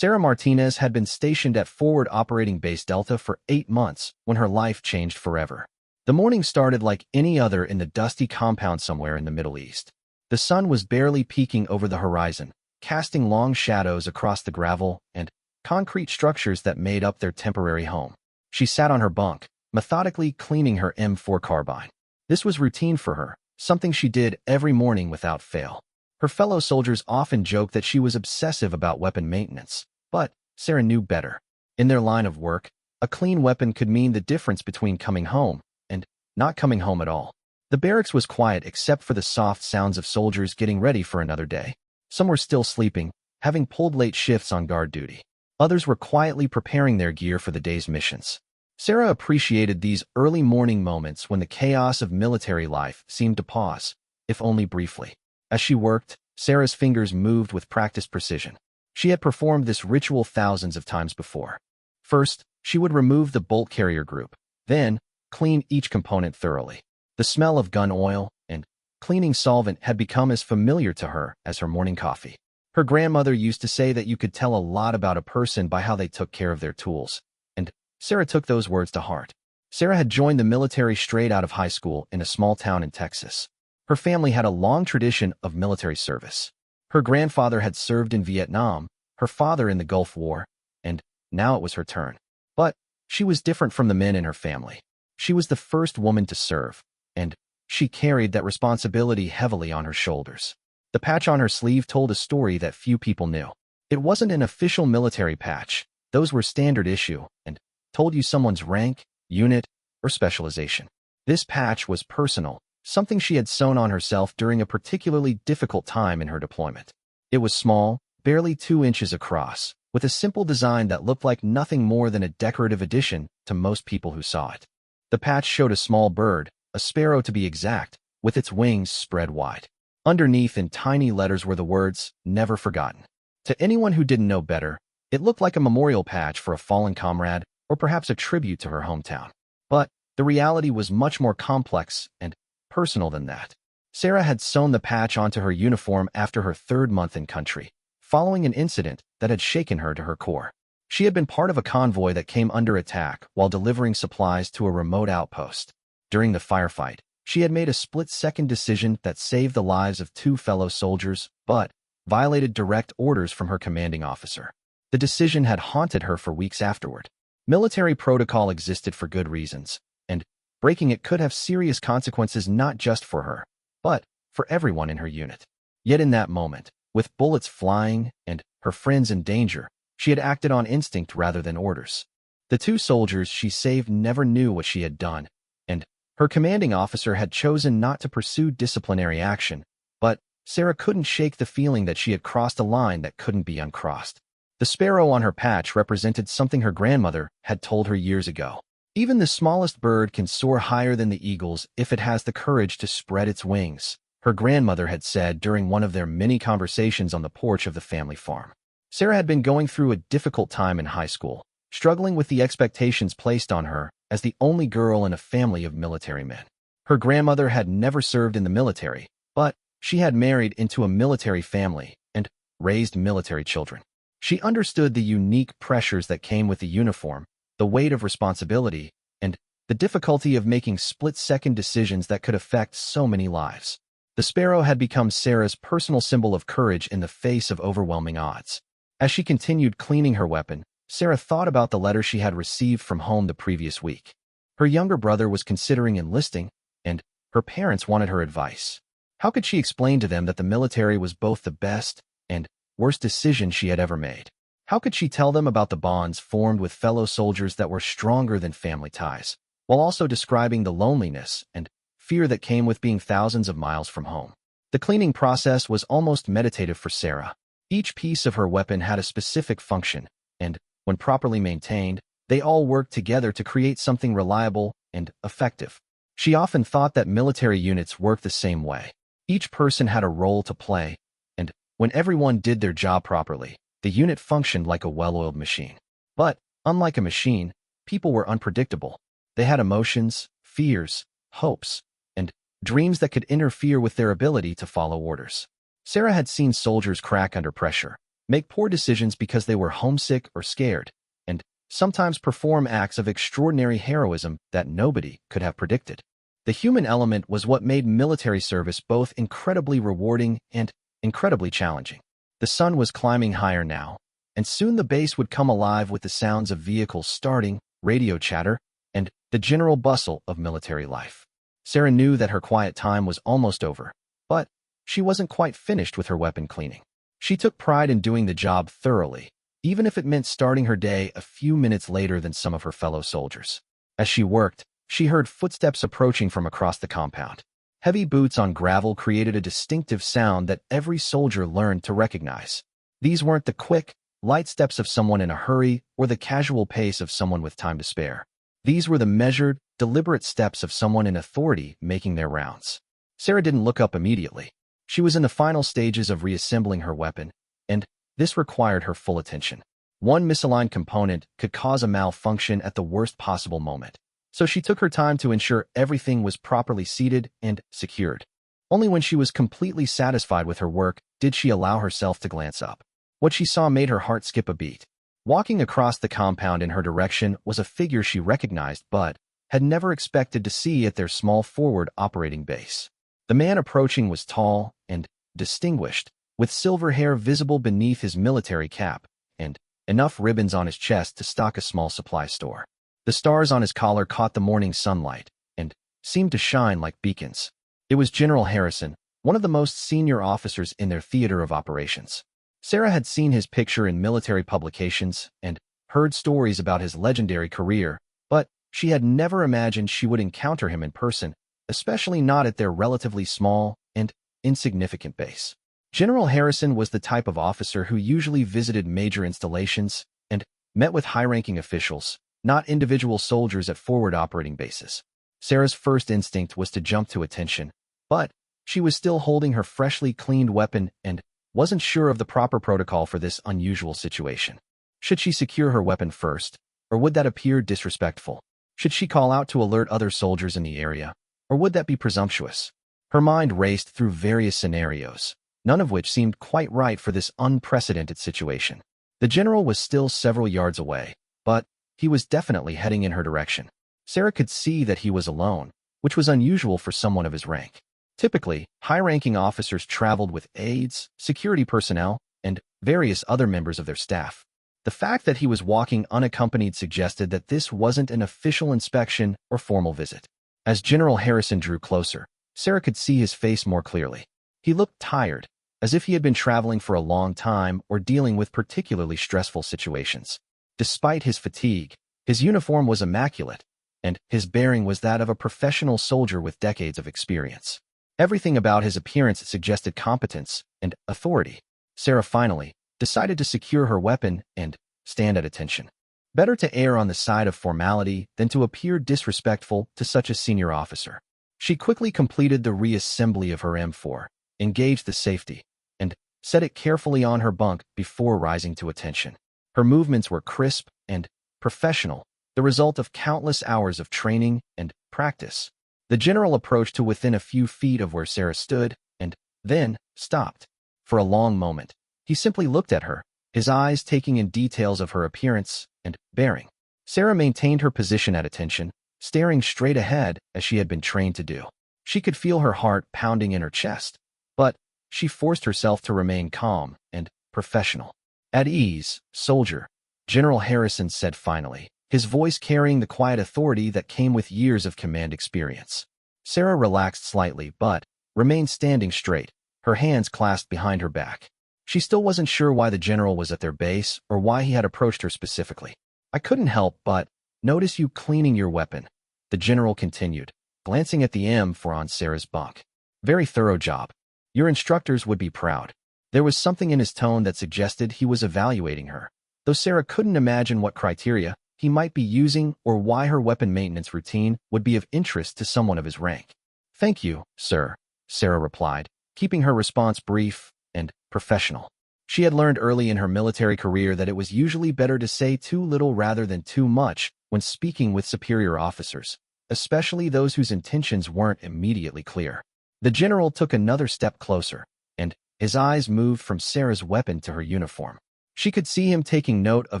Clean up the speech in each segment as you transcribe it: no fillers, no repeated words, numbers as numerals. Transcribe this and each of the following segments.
Sarah Martinez had been stationed at Forward Operating Base Delta for 8 months when her life changed forever. The morning started like any other in the dusty compound somewhere in the Middle East. The sun was barely peeking over the horizon, casting long shadows across the gravel and concrete structures that made up their temporary home. She sat on her bunk, methodically cleaning her M4 carbine. This was routine for her, something she did every morning without fail. Her fellow soldiers often joked that she was obsessive about weapon maintenance, but Sarah knew better. In their line of work, a clean weapon could mean the difference between coming home and not coming home at all. The barracks was quiet except for the soft sounds of soldiers getting ready for another day. Some were still sleeping, having pulled late shifts on guard duty. Others were quietly preparing their gear for the day's missions. Sarah appreciated these early morning moments when the chaos of military life seemed to pause, if only briefly. As she worked, Sarah's fingers moved with practiced precision. She had performed this ritual thousands of times before. First, she would remove the bolt carrier group, then clean each component thoroughly. The smell of gun oil and cleaning solvent had become as familiar to her as her morning coffee. Her grandmother used to say that you could tell a lot about a person by how they took care of their tools, and Sarah took those words to heart. Sarah had joined the military straight out of high school in a small town in Texas. Her family had a long tradition of military service. Her grandfather had served in Vietnam, her father in the Gulf War, and now it was her turn. But she was different from the men in her family. She was the first woman to serve, and she carried that responsibility heavily on her shoulders. The patch on her sleeve told a story that few people knew. It wasn't an official military patch. Those were standard issue and told you someone's rank, unit, or specialization. This patch was personal, something she had sewn on herself during a particularly difficult time in her deployment. It was small, barely 2 inches across, with a simple design that looked like nothing more than a decorative addition to most people who saw it. The patch showed a small bird, a sparrow to be exact, with its wings spread wide. Underneath in tiny letters were the words, "Never forgotten." To anyone who didn't know better, it looked like a memorial patch for a fallen comrade, or perhaps a tribute to her hometown. But the reality was much more complex and personal than that. Sarah had sewn the patch onto her uniform after her 3rd month in country, following an incident that had shaken her to her core. She had been part of a convoy that came under attack while delivering supplies to a remote outpost. During the firefight, she had made a split-second decision that saved the lives of 2 fellow soldiers, but violated direct orders from her commanding officer. The decision had haunted her for weeks afterward. Military protocol existed for good reasons, and breaking it could have serious consequences not just for her, but for everyone in her unit. Yet in that moment, with bullets flying and her friends in danger, she had acted on instinct rather than orders. The 2 soldiers she saved never knew what she had done, and her commanding officer had chosen not to pursue disciplinary action, but Sarah couldn't shake the feeling that she had crossed a line that couldn't be uncrossed. The sparrow on her patch represented something her grandmother had told her years ago. Even the smallest bird can soar higher than the eagles if it has the courage to spread its wings, her grandmother had said during one of their many conversations on the porch of the family farm. Sarah had been going through a difficult time in high school, struggling with the expectations placed on her as the only girl in a family of military men. Her grandmother had never served in the military, but she had married into a military family and raised military children. She understood the unique pressures that came with the uniform, the weight of responsibility, and the difficulty of making split-second decisions that could affect so many lives. The sparrow had become Sarah's personal symbol of courage in the face of overwhelming odds. As she continued cleaning her weapon, Sarah thought about the letter she had received from home the previous week. Her younger brother was considering enlisting, and her parents wanted her advice. How could she explain to them that the military was both the best and worst decision she had ever made? How could she tell them about the bonds formed with fellow soldiers that were stronger than family ties, while also describing the loneliness and fear that came with being thousands of miles from home? The cleaning process was almost meditative for Sarah. Each piece of her weapon had a specific function, and when properly maintained, they all worked together to create something reliable and effective. She often thought that military units worked the same way. Each person had a role to play, and when everyone did their job properly, the unit functioned like a well-oiled machine. But, unlike a machine, people were unpredictable. They had emotions, fears, hopes, and dreams that could interfere with their ability to follow orders. Sarah had seen soldiers crack under pressure, make poor decisions because they were homesick or scared, and sometimes perform acts of extraordinary heroism that nobody could have predicted. The human element was what made military service both incredibly rewarding and incredibly challenging. The sun was climbing higher now, and soon the base would come alive with the sounds of vehicles starting, radio chatter, and the general bustle of military life. Sarah knew that her quiet time was almost over, but she wasn't quite finished with her weapon cleaning. She took pride in doing the job thoroughly, even if it meant starting her day a few minutes later than some of her fellow soldiers. As she worked, she heard footsteps approaching from across the compound. Heavy boots on gravel created a distinctive sound that every soldier learned to recognize. These weren't the quick, light steps of someone in a hurry or the casual pace of someone with time to spare. These were the measured, deliberate steps of someone in authority making their rounds. Sarah didn't look up immediately. She was in the final stages of reassembling her weapon, and this required her full attention. One misaligned component could cause a malfunction at the worst possible moment, so she took her time to ensure everything was properly seated and secured. Only when she was completely satisfied with her work did she allow herself to glance up. What she saw made her heart skip a beat. Walking across the compound in her direction was a figure she recognized but had never expected to see at their small forward operating base. The man approaching was tall and distinguished, with silver hair visible beneath his military cap and enough ribbons on his chest to stock a small supply store. The stars on his collar caught the morning sunlight and seemed to shine like beacons. It was General Harrison, one of the most senior officers in their theater of operations. Sarah had seen his picture in military publications and heard stories about his legendary career, but she had never imagined she would encounter him in person, especially not at their relatively small and insignificant base. General Harrison was the type of officer who usually visited major installations and met with high-ranking officials, not individual soldiers at forward operating bases. Sarah's first instinct was to jump to attention, but she was still holding her freshly cleaned weapon and wasn't sure of the proper protocol for this unusual situation. Should she secure her weapon first, or would that appear disrespectful? Should she call out to alert other soldiers in the area, or would that be presumptuous? Her mind raced through various scenarios, none of which seemed quite right for this unprecedented situation. The general was still several yards away, but he was definitely heading in her direction. Sarah could see that he was alone, which was unusual for someone of his rank. Typically, high-ranking officers traveled with aides, security personnel, and various other members of their staff. The fact that he was walking unaccompanied suggested that this wasn't an official inspection or formal visit. As General Harrison drew closer, Sarah could see his face more clearly. He looked tired, as if he had been traveling for a long time or dealing with particularly stressful situations. Despite his fatigue, his uniform was immaculate, and his bearing was that of a professional soldier with decades of experience. Everything about his appearance suggested competence and authority. Sarah finally decided to secure her weapon and stand at attention. Better to err on the side of formality than to appear disrespectful to such a senior officer. She quickly completed the reassembly of her M4, engaged the safety, and set it carefully on her bunk before rising to attention. Her movements were crisp and professional, the result of countless hours of training and practice. The general approached to within a few feet of where Sarah stood and then stopped. For a long moment, he simply looked at her, his eyes taking in details of her appearance and bearing. Sarah maintained her position at attention, staring straight ahead as she had been trained to do. She could feel her heart pounding in her chest, but she forced herself to remain calm and professional. "At ease, soldier," General Harrison said finally, his voice carrying the quiet authority that came with years of command experience. Sarah relaxed slightly but remained standing straight, her hands clasped behind her back. She still wasn't sure why the general was at their base or why he had approached her specifically. "I couldn't help but notice you cleaning your weapon," the general continued, glancing at the M4 on Sarah's bunk. "Very thorough job. Your instructors would be proud." There was something in his tone that suggested he was evaluating her, though Sarah couldn't imagine what criteria he might be using or why her weapon maintenance routine would be of interest to someone of his rank. "Thank you, sir," Sarah replied, keeping her response brief and professional. She had learned early in her military career that it was usually better to say too little rather than too much when speaking with superior officers, especially those whose intentions weren't immediately clear. The general took another step closer and His eyes moved from Sarah's weapon to her uniform. She could see him taking note of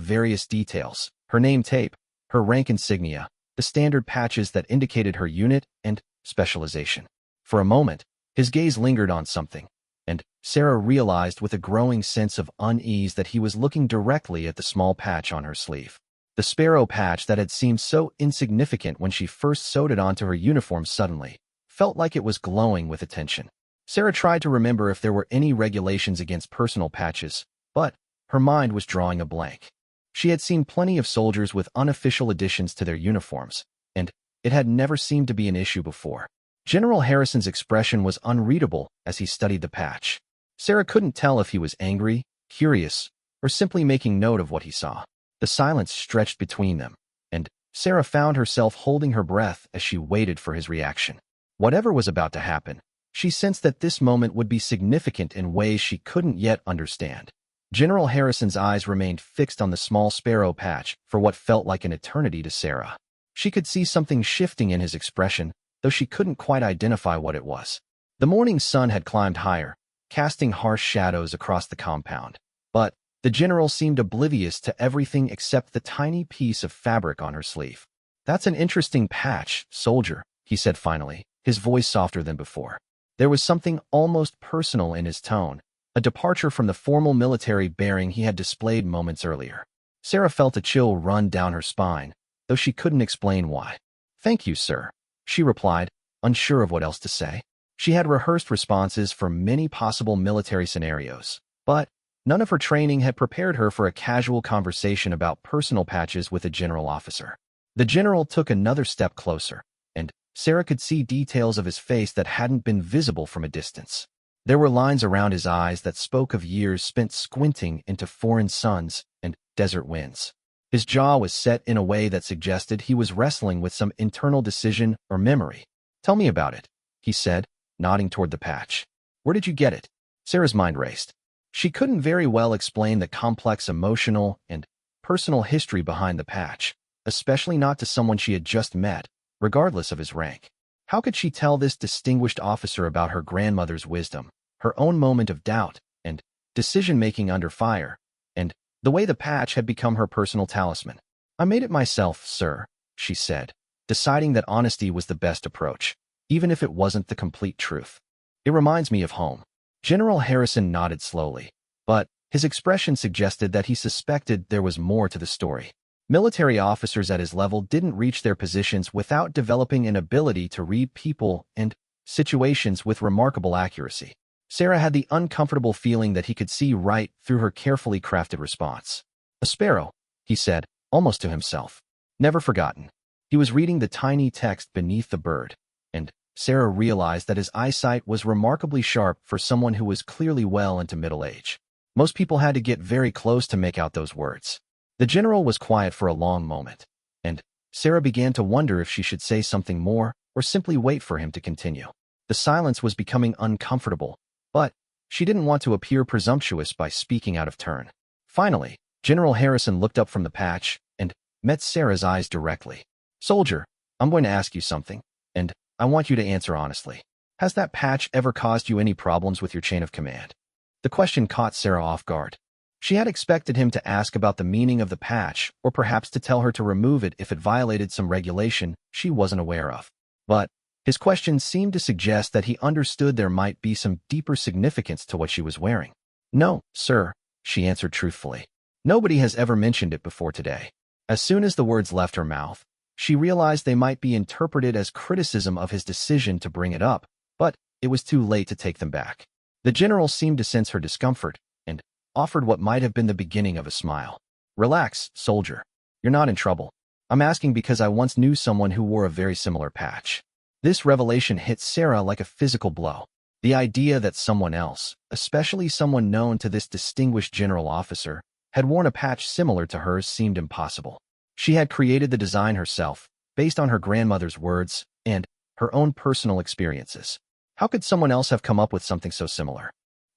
various details, her name tape, her rank insignia, the standard patches that indicated her unit and specialization. For a moment, his gaze lingered on something, and Sarah realized with a growing sense of unease that he was looking directly at the small patch on her sleeve. The sparrow patch that had seemed so insignificant when she first sewed it onto her uniform suddenly felt like it was glowing with attention. Sarah tried to remember if there were any regulations against personal patches, but her mind was drawing a blank. She had seen plenty of soldiers with unofficial additions to their uniforms, and it had never seemed to be an issue before. General Harrison's expression was unreadable as he studied the patch. Sarah couldn't tell if he was angry, curious, or simply making note of what he saw. The silence stretched between them, and Sarah found herself holding her breath as she waited for his reaction. Whatever was about to happen, she sensed that this moment would be significant in ways she couldn't yet understand. General Harrison's eyes remained fixed on the small sparrow patch for what felt like an eternity to Sarah. She could see something shifting in his expression, though she couldn't quite identify what it was. The morning sun had climbed higher, casting harsh shadows across the compound, but the general seemed oblivious to everything except the tiny piece of fabric on her sleeve. "That's an interesting patch, soldier," he said finally, his voice softer than before. There was something almost personal in his tone, a departure from the formal military bearing he had displayed moments earlier. Sarah felt a chill run down her spine, though she couldn't explain why. "Thank you, sir," she replied, unsure of what else to say. She had rehearsed responses for many possible military scenarios, but none of her training had prepared her for a casual conversation about personal patches with a general officer. The general took another step closer, and Sarah could see details of his face that hadn't been visible from a distance. There were lines around his eyes that spoke of years spent squinting into foreign suns and desert winds. His jaw was set in a way that suggested he was wrestling with some internal decision or memory. "Tell me about it," he said, nodding toward the patch. "Where did you get it?" Sarah's mind raced. She couldn't very well explain the complex emotional and personal history behind the patch, especially not to someone she had just met, regardless of his rank. How could she tell this distinguished officer about her grandmother's wisdom, her own moment of doubt, and decision-making under fire, and the way the patch had become her personal talisman? "I made it myself, sir," she said, deciding that honesty was the best approach, even if it wasn't the complete truth. "It reminds me of home." General Harrison nodded slowly, but his expression suggested that he suspected there was more to the story. Military officers at his level didn't reach their positions without developing an ability to read people and situations with remarkable accuracy. Sarah had the uncomfortable feeling that he could see right through her carefully crafted response. "A sparrow," he said, almost to himself. "Never forgotten." He was reading the tiny text beneath the bird, and Sarah realized that his eyesight was remarkably sharp for someone who was clearly well into middle age. Most people had to get very close to make out those words. The general was quiet for a long moment, and Sarah began to wonder if she should say something more or simply wait for him to continue. The silence was becoming uncomfortable, but she didn't want to appear presumptuous by speaking out of turn. Finally, General Harrison looked up from the patch and met Sarah's eyes directly. "Soldier, I'm going to ask you something, and I want you to answer honestly. Has that patch ever caused you any problems with your chain of command?" The question caught Sarah off guard. She had expected him to ask about the meaning of the patch, or perhaps to tell her to remove it if it violated some regulation she wasn't aware of. But his question seemed to suggest that he understood there might be some deeper significance to what she was wearing. "No, sir," she answered truthfully. "Nobody has ever mentioned it before today." As soon as the words left her mouth, she realized they might be interpreted as criticism of his decision to bring it up, but it was too late to take them back. The general seemed to sense her discomfort and offered what might have been the beginning of a smile. "Relax, soldier. You're not in trouble. I'm asking because I once knew someone who wore a very similar patch." This revelation hit Sarah like a physical blow. The idea that someone else, especially someone known to this distinguished general officer, had worn a patch similar to hers seemed impossible. She had created the design herself, based on her grandmother's words and her own personal experiences. How could someone else have come up with something so similar?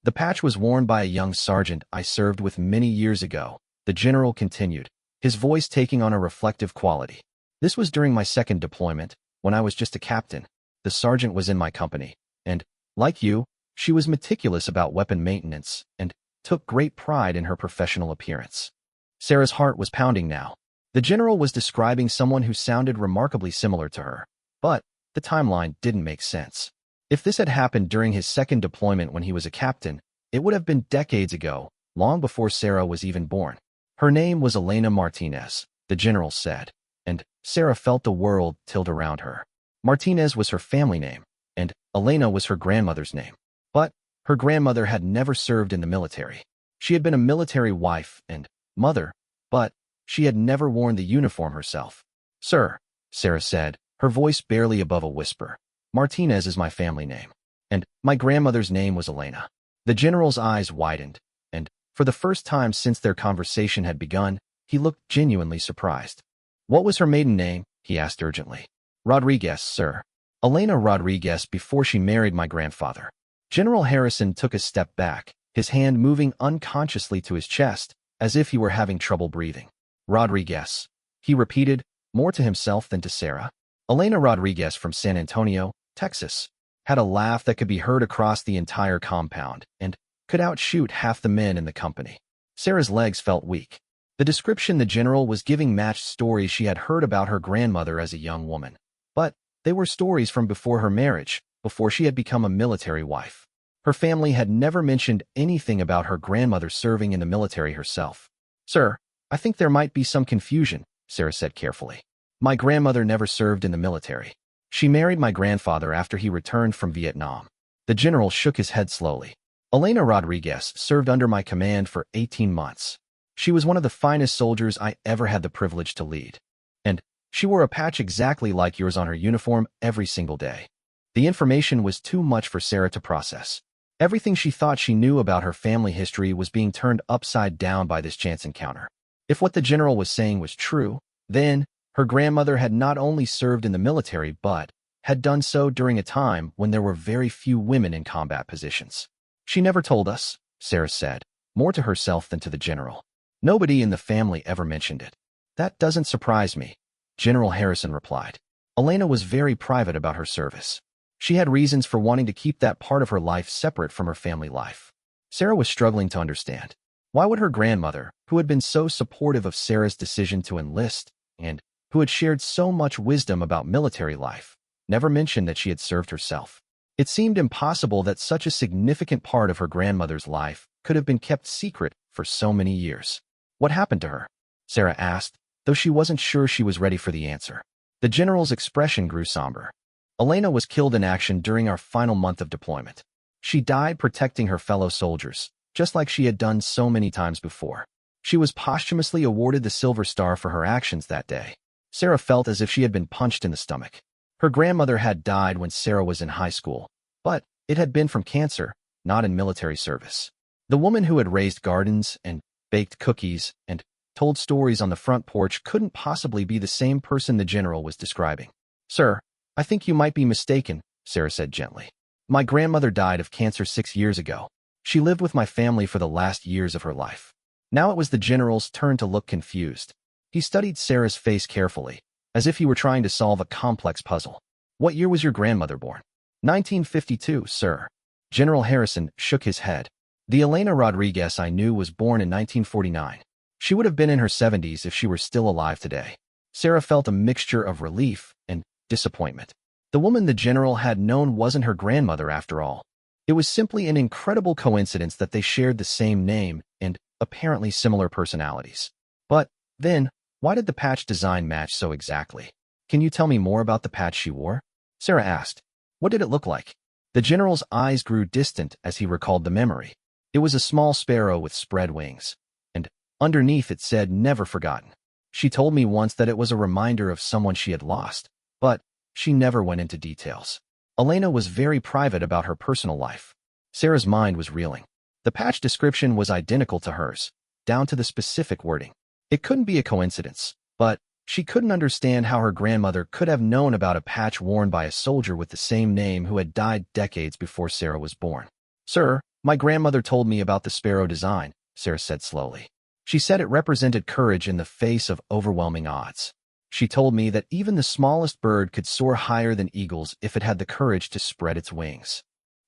"The patch was worn by a young sergeant I served with many years ago," the general continued, his voice taking on a reflective quality. "This was during my second deployment, when I was just a captain. The sergeant was in my company, and, like you, She was meticulous about weapon maintenance and took great pride in her professional appearance. Sarah's heart was pounding now. The general was describing someone who sounded remarkably similar to her, but the timeline didn't make sense. If this had happened during his second deployment when he was a captain, it would have been decades ago, long before Sarah was even born. Her name was Elena Martinez, the general said, and Sarah felt the world tilt around her. Martinez was her family name, and Elena was her grandmother's name. But her grandmother had never served in the military. She had been a military wife and mother, but she had never worn the uniform herself. "Sir," Sarah said, her voice barely above a whisper, "Martinez is my family name, and my grandmother's name was Elena." The general's eyes widened, and for the first time since their conversation had begun, he looked genuinely surprised. "What was her maiden name?" he asked urgently. "Rodriguez, sir. Elena Rodriguez before she married my grandfather." General Harrison took a step back, his hand moving unconsciously to his chest, as if he were having trouble breathing. "Rodriguez," he repeated, more to himself than to Sarah. Elena Rodriguez from San Antonio, Texas, had a laugh that could be heard across the entire compound and could outshoot half the men in the company. Sarah's legs felt weak. The description the general was giving matched stories she had heard about her grandmother as a young woman. But they were stories from before her marriage, before she had become a military wife. Her family had never mentioned anything about her grandmother serving in the military herself. "Sir, I think there might be some confusion," Sarah said carefully. "My grandmother never served in the military. She married my grandfather after he returned from Vietnam." The general shook his head slowly. "Elena Rodriguez served under my command for 18 months. She was one of the finest soldiers I ever had the privilege to lead. And she wore a patch exactly like yours on her uniform every single day." The information was too much for Sarah to process. Everything she thought she knew about her family history was being turned upside down by this chance encounter. If what the general was saying was true, then her grandmother had not only served in the military but had done so during a time when there were very few women in combat positions. "She never told us," Sarah said, more to herself than to the general. "Nobody in the family ever mentioned it." "That doesn't surprise me," General Harrison replied. "Elena was very private about her service. She had reasons for wanting to keep that part of her life separate from her family life." Sarah was struggling to understand. Why would her grandmother, who had been so supportive of Sarah's decision to enlist and who had shared so much wisdom about military life, never mention that she had served herself? It seemed impossible that such a significant part of her grandmother's life could have been kept secret for so many years. "What happened to her?" Sarah asked, though she wasn't sure she was ready for the answer. The general's expression grew somber. "Elena was killed in action during our final month of deployment. She died protecting her fellow soldiers, just like she had done so many times before. She was posthumously awarded the Silver Star for her actions that day." Sarah felt as if she had been punched in the stomach. Her grandmother had died when Sarah was in high school, but it had been from cancer, not in military service. The woman who had raised gardens and baked cookies and told stories on the front porch couldn't possibly be the same person the general was describing. "Sir, I think you might be mistaken," Sarah said gently. "My grandmother died of cancer 6 years ago. She lived with my family for the last years of her life." Now it was the general's turn to look confused. He studied Sarah's face carefully, as if he were trying to solve a complex puzzle. "What year was your grandmother born?" 1952, sir." General Harrison shook his head. "The Elena Rodriguez I knew was born in 1949. She would have been in her 70s if she were still alive today." Sarah felt a mixture of relief and disappointment. The woman the general had known wasn't her grandmother after all. It was simply an incredible coincidence that they shared the same name and apparently similar personalities. But then, why did the patch design match so exactly? "Can you tell me more about the patch she wore?" Sarah asked. "What did it look like?" The general's eyes grew distant as he recalled the memory. It was a small sparrow with spread wings, and underneath it said "Never Forgotten." "She told me once that it was a reminder of someone she had lost, but she never went into details." Elena was very private about her personal life. Sarah's mind was reeling. The patch description was identical to hers, down to the specific wording. It couldn't be a coincidence, but she couldn't understand how her grandmother could have known about a patch worn by a soldier with the same name who had died decades before Sarah was born. "Sir, my grandmother told me about the sparrow design," Sarah said slowly. "She said it represented courage in the face of overwhelming odds. She told me that even the smallest bird could soar higher than eagles if it had the courage to spread its wings."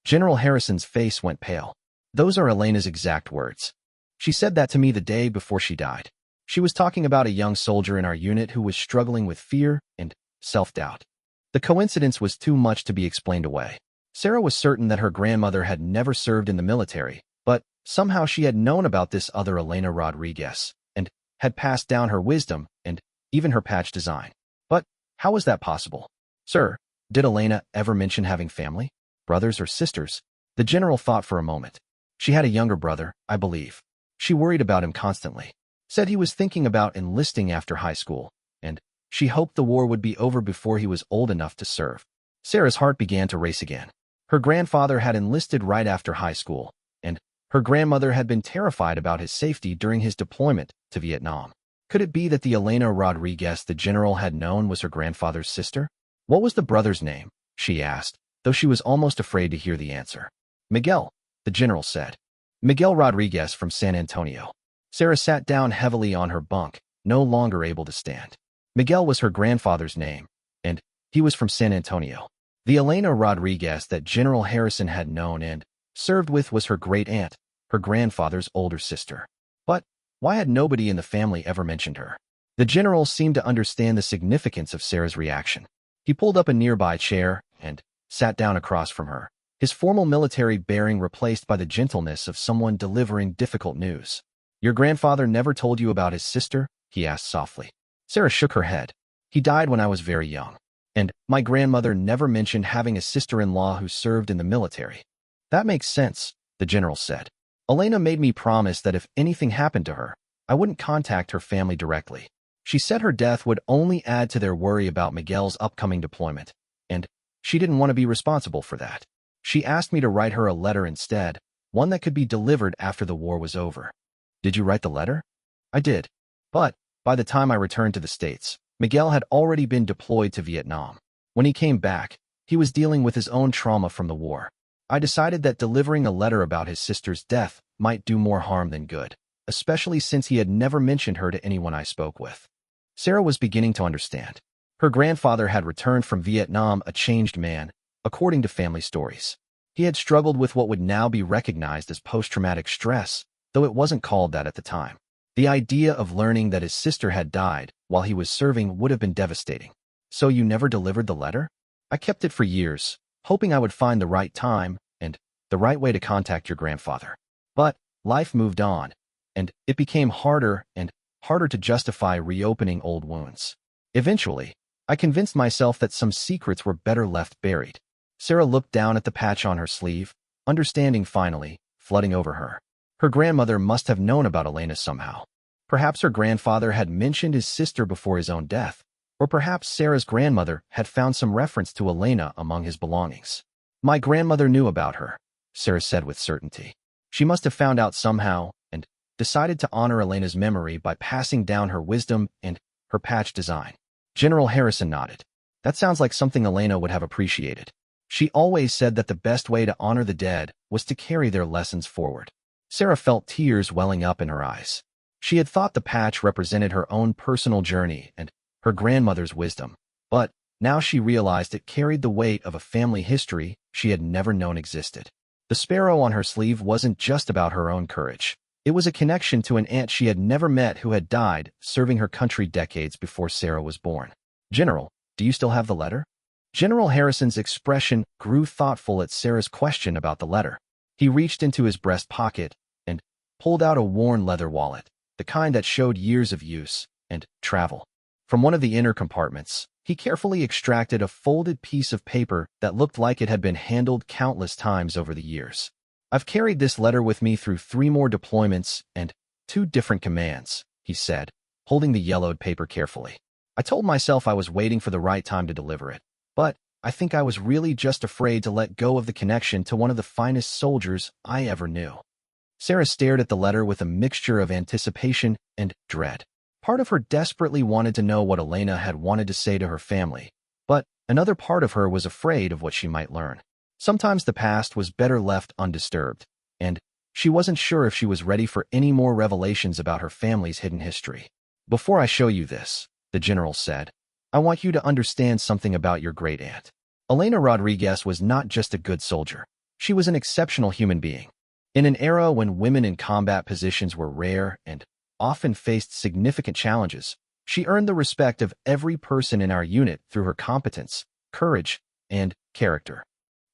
General Harrison's face went pale. Those are Elena's exact words. She said that to me the day before she died. She was talking about a young soldier in our unit who was struggling with fear and self-doubt. The coincidence was too much to be explained away. Sarah was certain that her grandmother had never served in the military, but somehow she had known about this other Elena Rodriguez and had passed down her wisdom and even her patch design. But how was that possible? Sir, did Elena ever mention having family? Brothers or sisters? The general thought for a moment. She had a younger brother, I believe. She worried about him constantly. Said he was thinking about enlisting after high school, and she hoped the war would be over before he was old enough to serve. Sarah's heart began to race again. Her grandfather had enlisted right after high school, and her grandmother had been terrified about his safety during his deployment to Vietnam. Could it be that the Elena Rodriguez the general had known was her grandfather's sister? What was the brother's name? She asked, though she was almost afraid to hear the answer. Miguel, the general said. Miguel Rodriguez from San Antonio. Sarah sat down heavily on her bunk, no longer able to stand. Miguel was her grandfather's name, and he was from San Antonio. The Elena Rodriguez that General Harrison had known and served with was her great-aunt, her grandfather's older sister. But why had nobody in the family ever mentioned her? The general seemed to understand the significance of Sarah's reaction. He pulled up a nearby chair and sat down across from her, his formal military bearing replaced by the gentleness of someone delivering difficult news. Your grandfather never told you about his sister? He asked softly. Sarah shook her head. He died when I was very young. And my grandmother never mentioned having a sister-in-law who served in the military. That makes sense, the general said. Elena made me promise that if anything happened to her, I wouldn't contact her family directly. She said her death would only add to their worry about Miguel's upcoming deployment, and she didn't want to be responsible for that. She asked me to write her a letter instead, one that could be delivered after the war was over. Did you write the letter? I did. But by the time I returned to the States, Miguel had already been deployed to Vietnam. When he came back, he was dealing with his own trauma from the war. I decided that delivering a letter about his sister's death might do more harm than good, especially since he had never mentioned her to anyone I spoke with. Sarah was beginning to understand. Her grandfather had returned from Vietnam a changed man, according to family stories. He had struggled with what would now be recognized as post-traumatic stress, though it wasn't called that at the time. The idea of learning that his sister had died while he was serving would have been devastating. So you never delivered the letter? I kept it for years, hoping I would find the right time and the right way to contact your grandfather. But life moved on, and it became harder and harder to justify reopening old wounds. Eventually, I convinced myself that some secrets were better left buried. Sarah looked down at the patch on her sleeve, understanding finally, flooding over her. Her grandmother must have known about Elena somehow. Perhaps her grandfather had mentioned his sister before his own death, or perhaps Sarah's grandmother had found some reference to Elena among his belongings. My grandmother knew about her, Sarah said with certainty. She must have found out somehow and decided to honor Elena's memory by passing down her wisdom and her patch design. General Harrison nodded. That sounds like something Elena would have appreciated. She always said that the best way to honor the dead was to carry their lessons forward. Sarah felt tears welling up in her eyes. She had thought the patch represented her own personal journey and her grandmother's wisdom, but now she realized it carried the weight of a family history she had never known existed. The sparrow on her sleeve wasn't just about her own courage. It was a connection to an aunt she had never met who had died serving her country decades before Sarah was born. General, do you still have the letter? General Harrison's expression grew thoughtful at Sarah's question about the letter. He reached into his breast pocket and pulled out a worn leather wallet, the kind that showed years of use and travel. From one of the inner compartments, he carefully extracted a folded piece of paper that looked like it had been handled countless times over the years. I've carried this letter with me through 3 more deployments and 2 different commands, he said, holding the yellowed paper carefully. I told myself I was waiting for the right time to deliver it, but I think I was really just afraid to let go of the connection to one of the finest soldiers I ever knew. Sarah stared at the letter with a mixture of anticipation and dread. Part of her desperately wanted to know what Elena had wanted to say to her family, but another part of her was afraid of what she might learn. Sometimes the past was better left undisturbed, and she wasn't sure if she was ready for any more revelations about her family's hidden history. Before I show you this, the general said, I want you to understand something about your great-aunt. Elena Rodriguez was not just a good soldier. She was an exceptional human being. In an era when women in combat positions were rare and often faced significant challenges, she earned the respect of every person in our unit through her competence, courage, and character.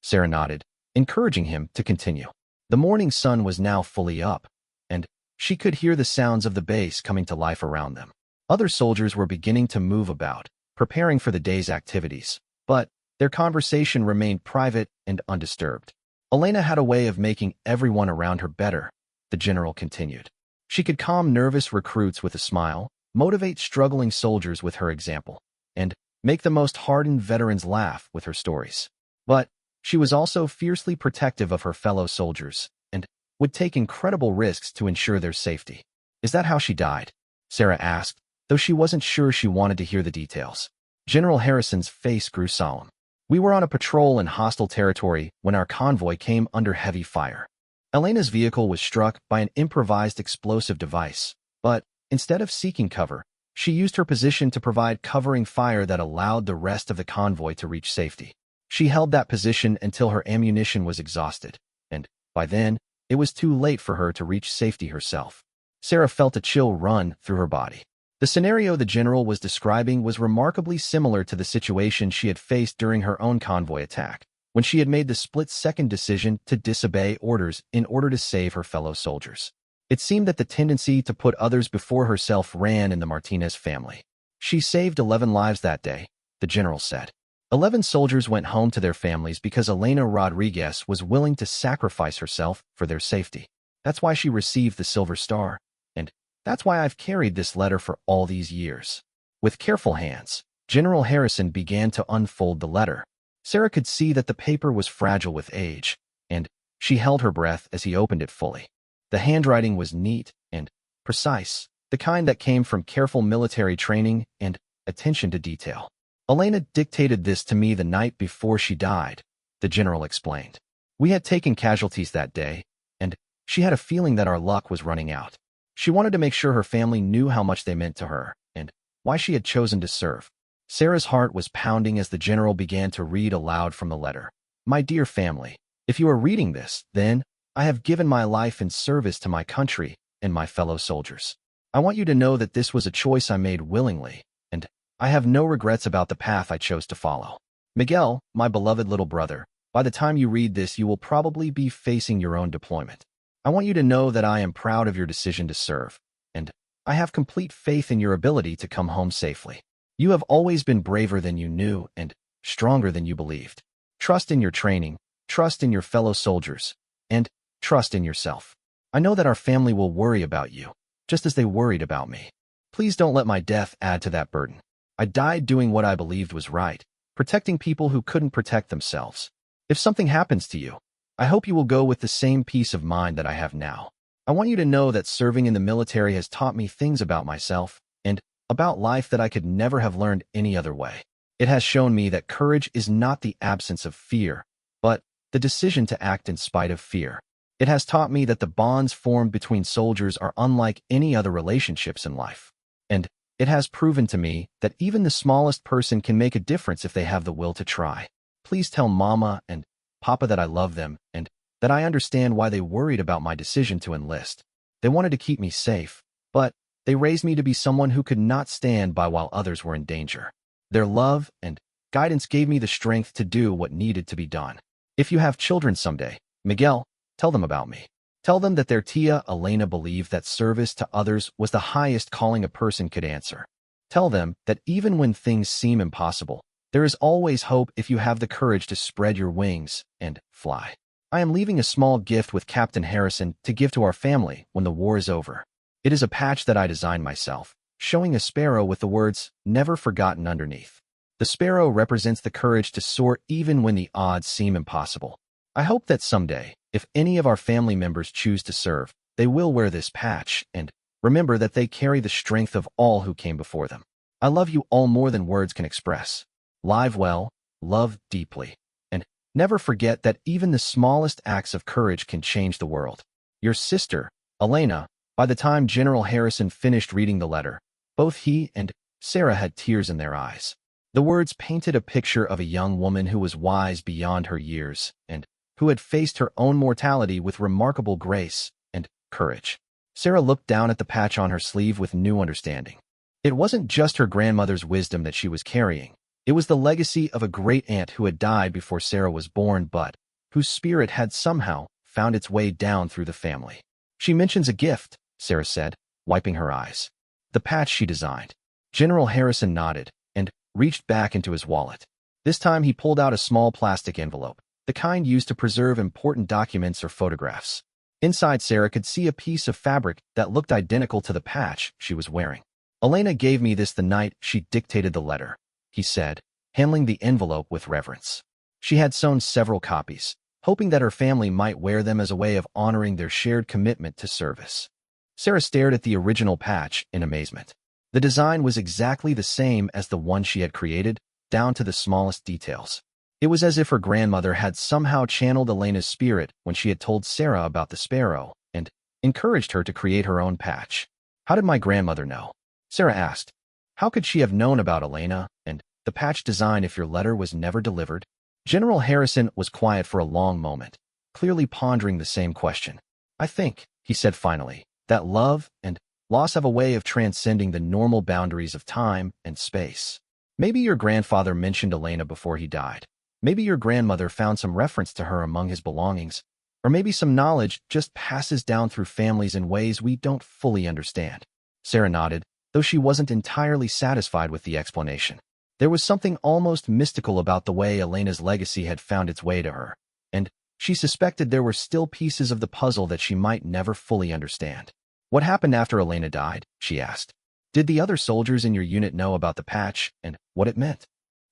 Sarah nodded, encouraging him to continue. The morning sun was now fully up, and she could hear the sounds of the base coming to life around them. Other soldiers were beginning to move about, preparing for the day's activities, but their conversation remained private and undisturbed. Elena had a way of making everyone around her better, the general continued. She could calm nervous recruits with a smile, motivate struggling soldiers with her example, and make the most hardened veterans laugh with her stories. But she was also fiercely protective of her fellow soldiers and would take incredible risks to ensure their safety. Is that how she died? Sarah asked, though she wasn't sure she wanted to hear the details. General Harrison's face grew solemn. We were on a patrol in hostile territory when our convoy came under heavy fire. Elena's vehicle was struck by an improvised explosive device, but instead of seeking cover, she used her position to provide covering fire that allowed the rest of the convoy to reach safety. She held that position until her ammunition was exhausted, and by then, it was too late for her to reach safety herself. Sarah felt a chill run through her body. The scenario the general was describing was remarkably similar to the situation she had faced during her own convoy attack, when she had made the split-second decision to disobey orders in order to save her fellow soldiers. It seemed that the tendency to put others before herself ran in the Martinez family. She saved 11 lives that day, the general said. 11 soldiers went home to their families because Elena Rodriguez was willing to sacrifice herself for their safety. That's why she received the Silver Star, and that's why I've carried this letter for all these years. With careful hands, General Harrison began to unfold the letter. Sarah could see that the paper was fragile with age, and she held her breath as he opened it fully. The handwriting was neat and precise, the kind that came from careful military training and attention to detail. Elena dictated this to me the night before she died, the general explained. We had taken casualties that day, and she had a feeling that our luck was running out. She wanted to make sure her family knew how much they meant to her and why she had chosen to serve. Sarah's heart was pounding as the general began to read aloud from the letter. My dear family, if you are reading this, then I have given my life in service to my country and my fellow soldiers. I want you to know that this was a choice I made willingly, and I have no regrets about the path I chose to follow. Miguel, my beloved little brother, by the time you read this, you will probably be facing your own deployment. I want you to know that I am proud of your decision to serve, and I have complete faith in your ability to come home safely. You have always been braver than you knew and stronger than you believed. Trust in your training, trust in your fellow soldiers, and trust in yourself. I know that our family will worry about you, just as they worried about me. Please don't let my death add to that burden. I died doing what I believed was right, protecting people who couldn't protect themselves. If something happens to you, I hope you will go with the same peace of mind that I have now. I want you to know that serving in the military has taught me things about myself and about life that I could never have learned any other way. It has shown me that courage is not the absence of fear, but the decision to act in spite of fear. It has taught me that the bonds formed between soldiers are unlike any other relationships in life. And it has proven to me that even the smallest person can make a difference if they have the will to try. Please tell Mama and Papa that I love them and that I understand why they worried about my decision to enlist. They wanted to keep me safe, but they raised me to be someone who could not stand by while others were in danger. Their love and guidance gave me the strength to do what needed to be done. If you have children someday, Miguel, tell them about me. Tell them that their tia Elena believed that service to others was the highest calling a person could answer. Tell them that even when things seem impossible, there is always hope if you have the courage to spread your wings and fly. I am leaving a small gift with Captain Harrison to give to our family when the war is over. It is a patch that I designed myself, showing a sparrow with the words, "Never Forgotten" underneath. The sparrow represents the courage to soar even when the odds seem impossible. I hope that someday, if any of our family members choose to serve, they will wear this patch and remember that they carry the strength of all who came before them. I love you all more than words can express. Live well, love deeply, and never forget that even the smallest acts of courage can change the world. Your sister, Elena. By the time General Harrison finished reading the letter, both he and Sarah had tears in their eyes. The words painted a picture of a young woman who was wise beyond her years and who had faced her own mortality with remarkable grace and courage. Sarah looked down at the patch on her sleeve with new understanding. It wasn't just her grandmother's wisdom that she was carrying. It was the legacy of a great aunt who had died before Sarah was born but whose spirit had somehow found its way down through the family. She mentions a gift, Sarah said, wiping her eyes. The patch she designed. General Harrison nodded and reached back into his wallet. This time he pulled out a small plastic envelope, the kind used to preserve important documents or photographs. Inside, Sarah could see a piece of fabric that looked identical to the patch she was wearing. Elena gave me this the night she dictated the letter, he said, handling the envelope with reverence. She had sewn several copies, hoping that her family might wear them as a way of honoring their shared commitment to service. Sarah stared at the original patch in amazement. The design was exactly the same as the one she had created, down to the smallest details. It was as if her grandmother had somehow channeled Elena's spirit when she had told Sarah about the sparrow and encouraged her to create her own patch. How did my grandmother know? Sarah asked. How could she have known about Elena and the patch design if your letter was never delivered? General Harrison was quiet for a long moment, clearly pondering the same question. I think, he said finally, that love and loss have a way of transcending the normal boundaries of time and space. Maybe your grandfather mentioned Elena before he died. Maybe your grandmother found some reference to her among his belongings. Or maybe some knowledge just passes down through families in ways we don't fully understand. Sarah nodded, though she wasn't entirely satisfied with the explanation. There was something almost mystical about the way Elena's legacy had found its way to her, and she suspected there were still pieces of the puzzle that she might never fully understand. What happened after Elena died? She asked. Did the other soldiers in your unit know about the patch and what it meant?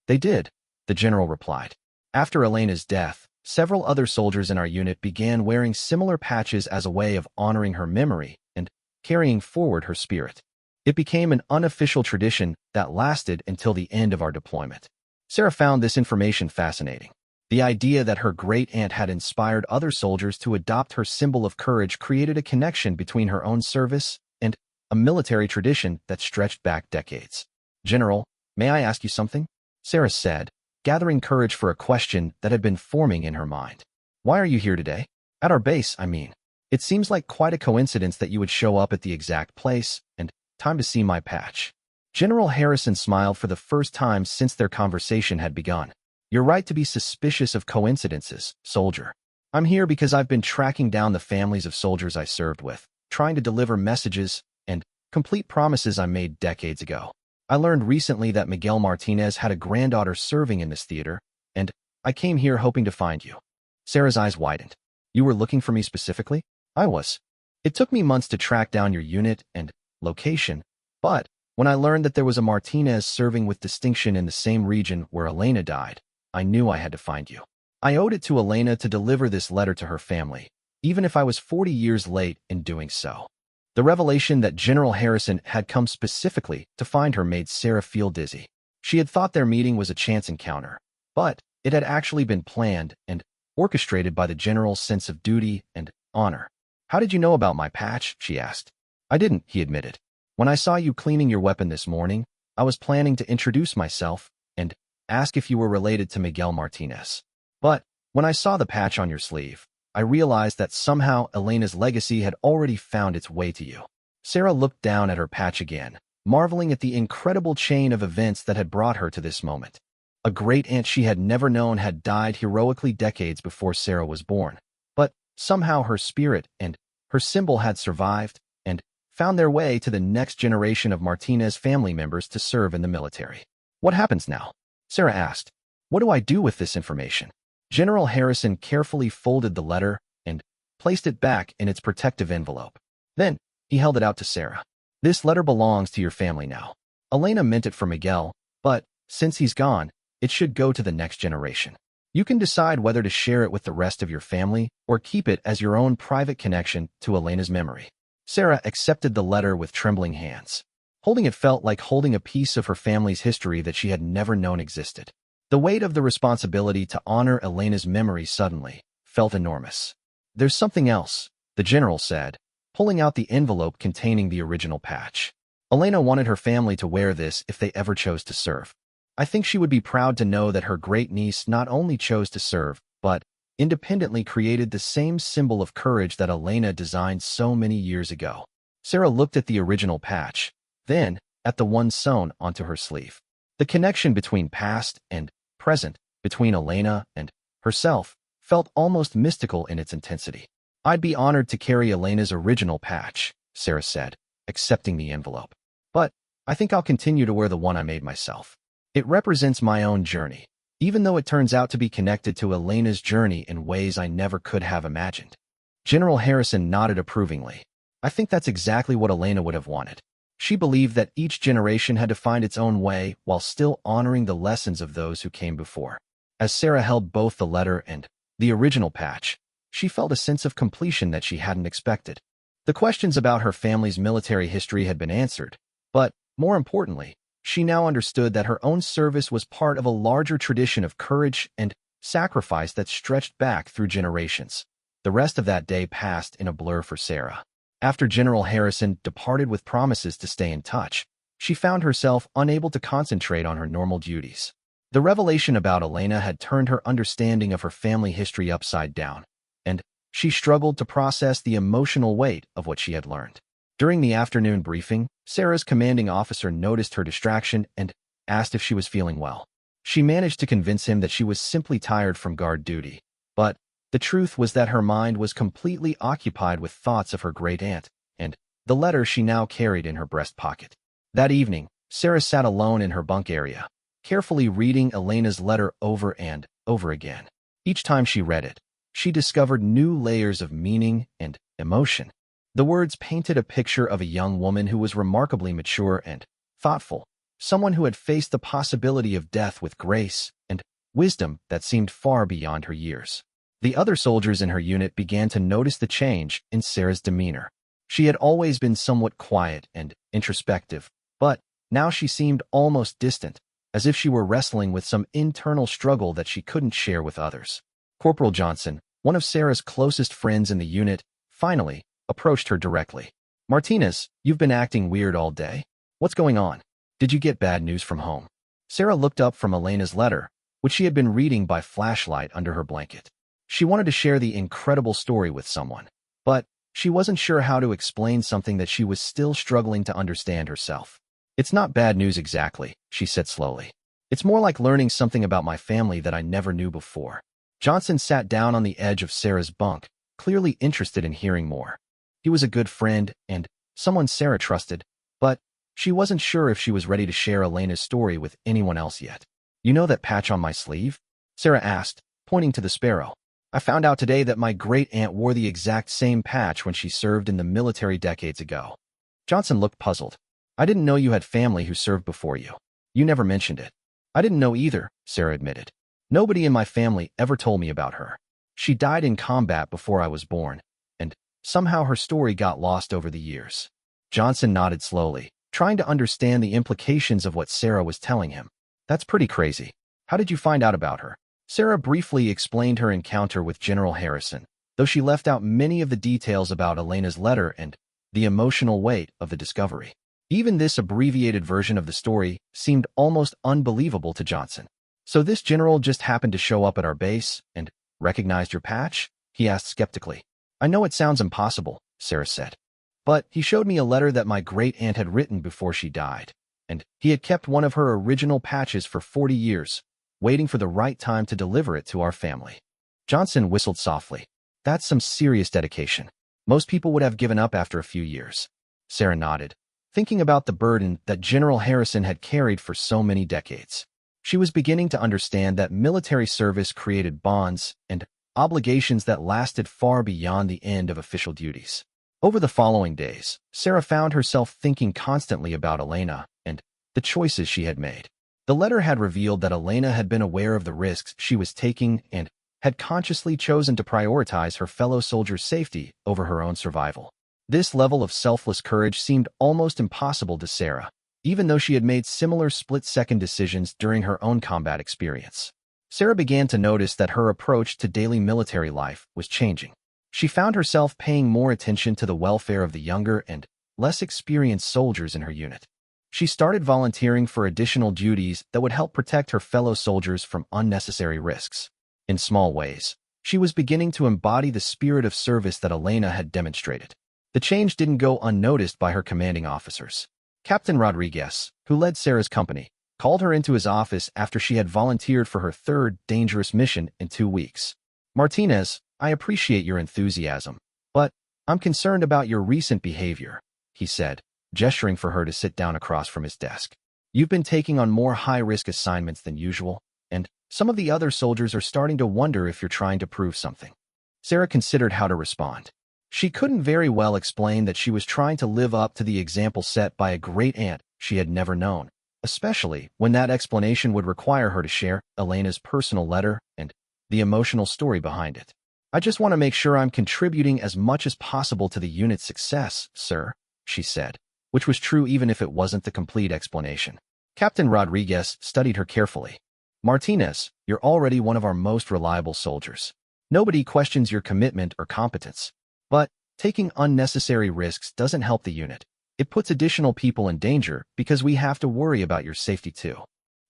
They did, the general replied. After Elena's death, several other soldiers in our unit began wearing similar patches as a way of honoring her memory and carrying forward her spirit. It became an unofficial tradition that lasted until the end of our deployment. Sarah found this information fascinating. The idea that her great-aunt had inspired other soldiers to adopt her symbol of courage created a connection between her own service and a military tradition that stretched back decades. General, may I ask you something? Sarah said, gathering courage for a question that had been forming in her mind. Why are you here today? At our base, I mean. It seems like quite a coincidence that you would show up at the exact place and time to see my patch. General Harrison smiled for the first time since their conversation had begun. You're right to be suspicious of coincidences, soldier. I'm here because I've been tracking down the families of soldiers I served with, trying to deliver messages and complete promises I made decades ago. I learned recently that Miguel Martinez had a granddaughter serving in this theater, and I came here hoping to find you. Sarah's eyes widened. You were looking for me specifically? I was. It took me months to track down your unit and location, but when I learned that there was a Martinez serving with distinction in the same region where Elena died, I knew I had to find you. I owed it to Elena to deliver this letter to her family, even if I was 40 years late in doing so. The revelation that General Harrison had come specifically to find her made Sarah feel dizzy. She had thought their meeting was a chance encounter, but it had actually been planned and orchestrated by the general's sense of duty and honor. How did you know about my patch? She asked. I didn't, he admitted. When I saw you cleaning your weapon this morning, I was planning to introduce myself and ask if you were related to Miguel Martinez. But when I saw the patch on your sleeve, I realized that somehow Elena's legacy had already found its way to you. Sarah looked down at her patch again, marveling at the incredible chain of events that had brought her to this moment. A great-aunt she had never known had died heroically decades before Sarah was born, but somehow her spirit and her symbol had survived and found their way to the next generation of Martinez family members to serve in the military. What happens now? Sarah asked. What do I do with this information? General Harrison carefully folded the letter and placed it back in its protective envelope. Then he held it out to Sarah. This letter belongs to your family now. Elena meant it for Miguel, but since he's gone, it should go to the next generation. You can decide whether to share it with the rest of your family or keep it as your own private connection to Elena's memory. Sarah accepted the letter with trembling hands. Holding it felt like holding a piece of her family's history that she had never known existed. The weight of the responsibility to honor Elena's memory suddenly felt enormous. There's something else, the general said, pulling out the envelope containing the original patch. Elena wanted her family to wear this if they ever chose to serve. I think she would be proud to know that her great-niece not only chose to serve, but independently created the same symbol of courage that Elena designed so many years ago. Sarah looked at the original patch, then at the one sewn onto her sleeve. The connection between past and present, between Elena and herself, felt almost mystical in its intensity. "I'd be honored to carry Elena's original patch," Sarah said, accepting the envelope. "But I think I'll continue to wear the one I made myself. It represents my own journey, even though it turns out to be connected to Elena's journey in ways I never could have imagined." General Harrison nodded approvingly. "I think that's exactly what Elena would have wanted." She believed that each generation had to find its own way while still honoring the lessons of those who came before. As Sarah held both the letter and the original patch, she felt a sense of completion that she hadn't expected. The questions about her family's military history had been answered, but, more importantly, she now understood that her own service was part of a larger tradition of courage and sacrifice that stretched back through generations. The rest of that day passed in a blur for Sarah. After General Harrison departed with promises to stay in touch, she found herself unable to concentrate on her normal duties. The revelation about Elena had turned her understanding of her family history upside down, and she struggled to process the emotional weight of what she had learned. During the afternoon briefing, Sarah's commanding officer noticed her distraction and asked if she was feeling well. She managed to convince him that she was simply tired from guard duty, but the truth was that her mind was completely occupied with thoughts of her great-aunt and the letter she now carried in her breast pocket. That evening, Sarah sat alone in her bunk area, carefully reading Elena's letter over and over again. Each time she read it, she discovered new layers of meaning and emotion. The words painted a picture of a young woman who was remarkably mature and thoughtful, someone who had faced the possibility of death with grace and wisdom that seemed far beyond her years. The other soldiers in her unit began to notice the change in Sarah's demeanor. She had always been somewhat quiet and introspective, but now she seemed almost distant, as if she were wrestling with some internal struggle that she couldn't share with others. Corporal Johnson, one of Sarah's closest friends in the unit, finally approached her directly. "Martinez, you've been acting weird all day. What's going on? Did you get bad news from home?" Sarah looked up from Elena's letter, which she had been reading by flashlight under her blanket. She wanted to share the incredible story with someone, but she wasn't sure how to explain something that she was still struggling to understand herself. "It's not bad news exactly," she said slowly. "It's more like learning something about my family that I never knew before." Johnson sat down on the edge of Sarah's bunk, clearly interested in hearing more. He was a good friend and someone Sarah trusted, but she wasn't sure if she was ready to share Elena's story with anyone else yet. "You know that patch on my sleeve?" Sarah asked, pointing to the sparrow. "I found out today that my great-aunt wore the exact same patch when she served in the military decades ago." Johnson looked puzzled. "I didn't know you had family who served before you. You never mentioned it." "I didn't know either," Sarah admitted. "Nobody in my family ever told me about her. She died in combat before I was born, and somehow her story got lost over the years." Johnson nodded slowly, trying to understand the implications of what Sarah was telling him. "That's pretty crazy. How did you find out about her?" Sarah briefly explained her encounter with General Harrison, though she left out many of the details about Elena's letter and the emotional weight of the discovery. Even this abbreviated version of the story seemed almost unbelievable to Johnson. "So this general just happened to show up at our base and recognized your patch?" he asked skeptically. "I know it sounds impossible," Sarah said. "But he showed me a letter that my great-aunt had written before she died, and he had kept one of her original patches for 40 years, waiting for the right time to deliver it to our family." Johnson whistled softly. "That's some serious dedication. Most people would have given up after a few years." Sarah nodded, thinking about the burden that General Harrison had carried for so many decades. She was beginning to understand that military service created bonds and obligations that lasted far beyond the end of official duties. Over the following days, Sarah found herself thinking constantly about Elena and the choices she had made. The letter had revealed that Elena had been aware of the risks she was taking and had consciously chosen to prioritize her fellow soldiers' safety over her own survival. This level of selfless courage seemed almost impossible to Sarah, even though she had made similar split-second decisions during her own combat experience. Sarah began to notice that her approach to daily military life was changing. She found herself paying more attention to the welfare of the younger and less experienced soldiers in her unit. She started volunteering for additional duties that would help protect her fellow soldiers from unnecessary risks. In small ways, She was beginning to embody the spirit of service that Elena had demonstrated. The change didn't go unnoticed by her commanding officers. Captain Rodriguez, who led Sarah's company, called her into his office after she had volunteered for her third dangerous mission in 2 weeks. "Martinez, I appreciate your enthusiasm, but I'm concerned about your recent behavior," he said, gesturing for her to sit down across from his desk. "You've been taking on more high-risk assignments than usual, and some of the other soldiers are starting to wonder if you're trying to prove something." Sarah considered how to respond. She couldn't very well explain that she was trying to live up to the example set by a great aunt she had never known, especially when that explanation would require her to share Elena's personal letter and the emotional story behind it. "I just want to make sure I'm contributing as much as possible to the unit's success, sir," she said, which was true even if it wasn't the complete explanation. Captain Rodriguez studied her carefully. "Martinez, you're already one of our most reliable soldiers. Nobody questions your commitment or competence. But taking unnecessary risks doesn't help the unit. It puts additional people in danger because we have to worry about your safety too."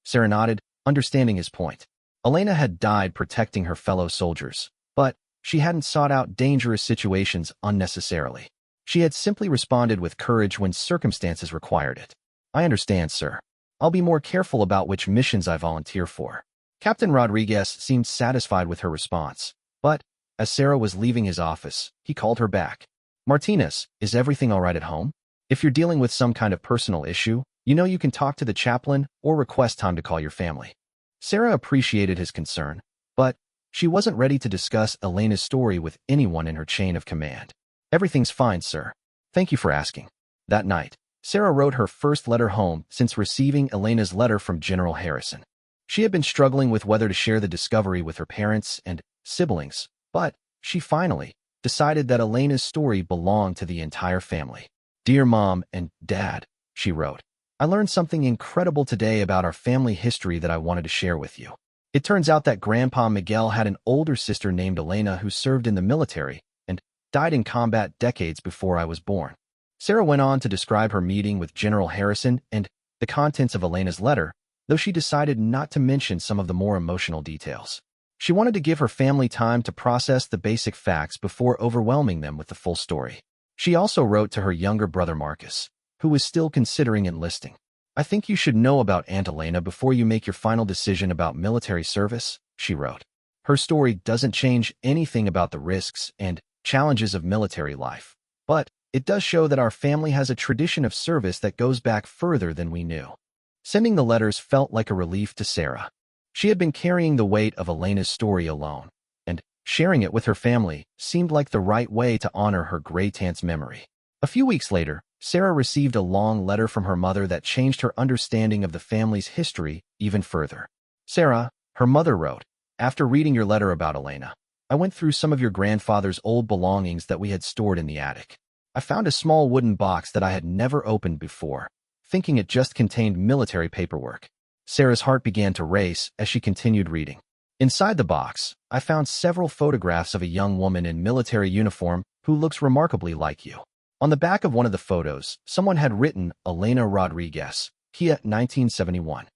Sarah nodded, understanding his point. Elena had died protecting her fellow soldiers, but she hadn't sought out dangerous situations unnecessarily. She had simply responded with courage when circumstances required it. "I understand, sir. I'll be more careful about which missions I volunteer for." Captain Rodriguez seemed satisfied with her response, but as Sarah was leaving his office, he called her back. "Martinez, is everything all right at home? If you're dealing with some kind of personal issue, you know you can talk to the chaplain or request time to call your family." Sarah appreciated his concern, but she wasn't ready to discuss Elena's story with anyone in her chain of command. "Everything's fine, sir. Thank you for asking." That night, Sarah wrote her first letter home since receiving Elena's letter from General Harrison. She had been struggling with whether to share the discovery with her parents and siblings, but she finally decided that Elena's story belonged to the entire family. "Dear Mom and Dad," she wrote, "I learned something incredible today about our family history that I wanted to share with you. It turns out that Grandpa Miguel had an older sister named Elena who served in the military and died in combat decades before I was born." Sarah went on to describe her meeting with General Harrison and the contents of Elena's letter, though she decided not to mention some of the more emotional details. She wanted to give her family time to process the basic facts before overwhelming them with the full story. She also wrote to her younger brother Marcus, who was still considering enlisting. "I think you should know about Aunt Elena before you make your final decision about military service," she wrote. "Her story doesn't change anything about the risks and challenges of military life, but it does show that our family has a tradition of service that goes back further than we knew." Sending the letters felt like a relief to Sarah. She had been carrying the weight of Elena's story alone, and sharing it with her family seemed like the right way to honor her great-aunt's memory. A few weeks later, Sarah received a long letter from her mother that changed her understanding of the family's history even further. "Sarah," her mother wrote, "after reading your letter about Elena, I went through some of your grandfather's old belongings that we had stored in the attic. I found a small wooden box that I had never opened before, thinking it just contained military paperwork." Sarah's heart began to race as she continued reading. "Inside the box, I found several photographs of a young woman in military uniform who looks remarkably like you. On the back of one of the photos, someone had written Elena Rodriguez, Kia 1971.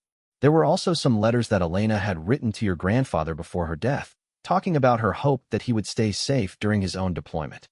There were also some letters that Elena had written to your grandfather before her death, talking about her hope that he would stay safe during his own deployment."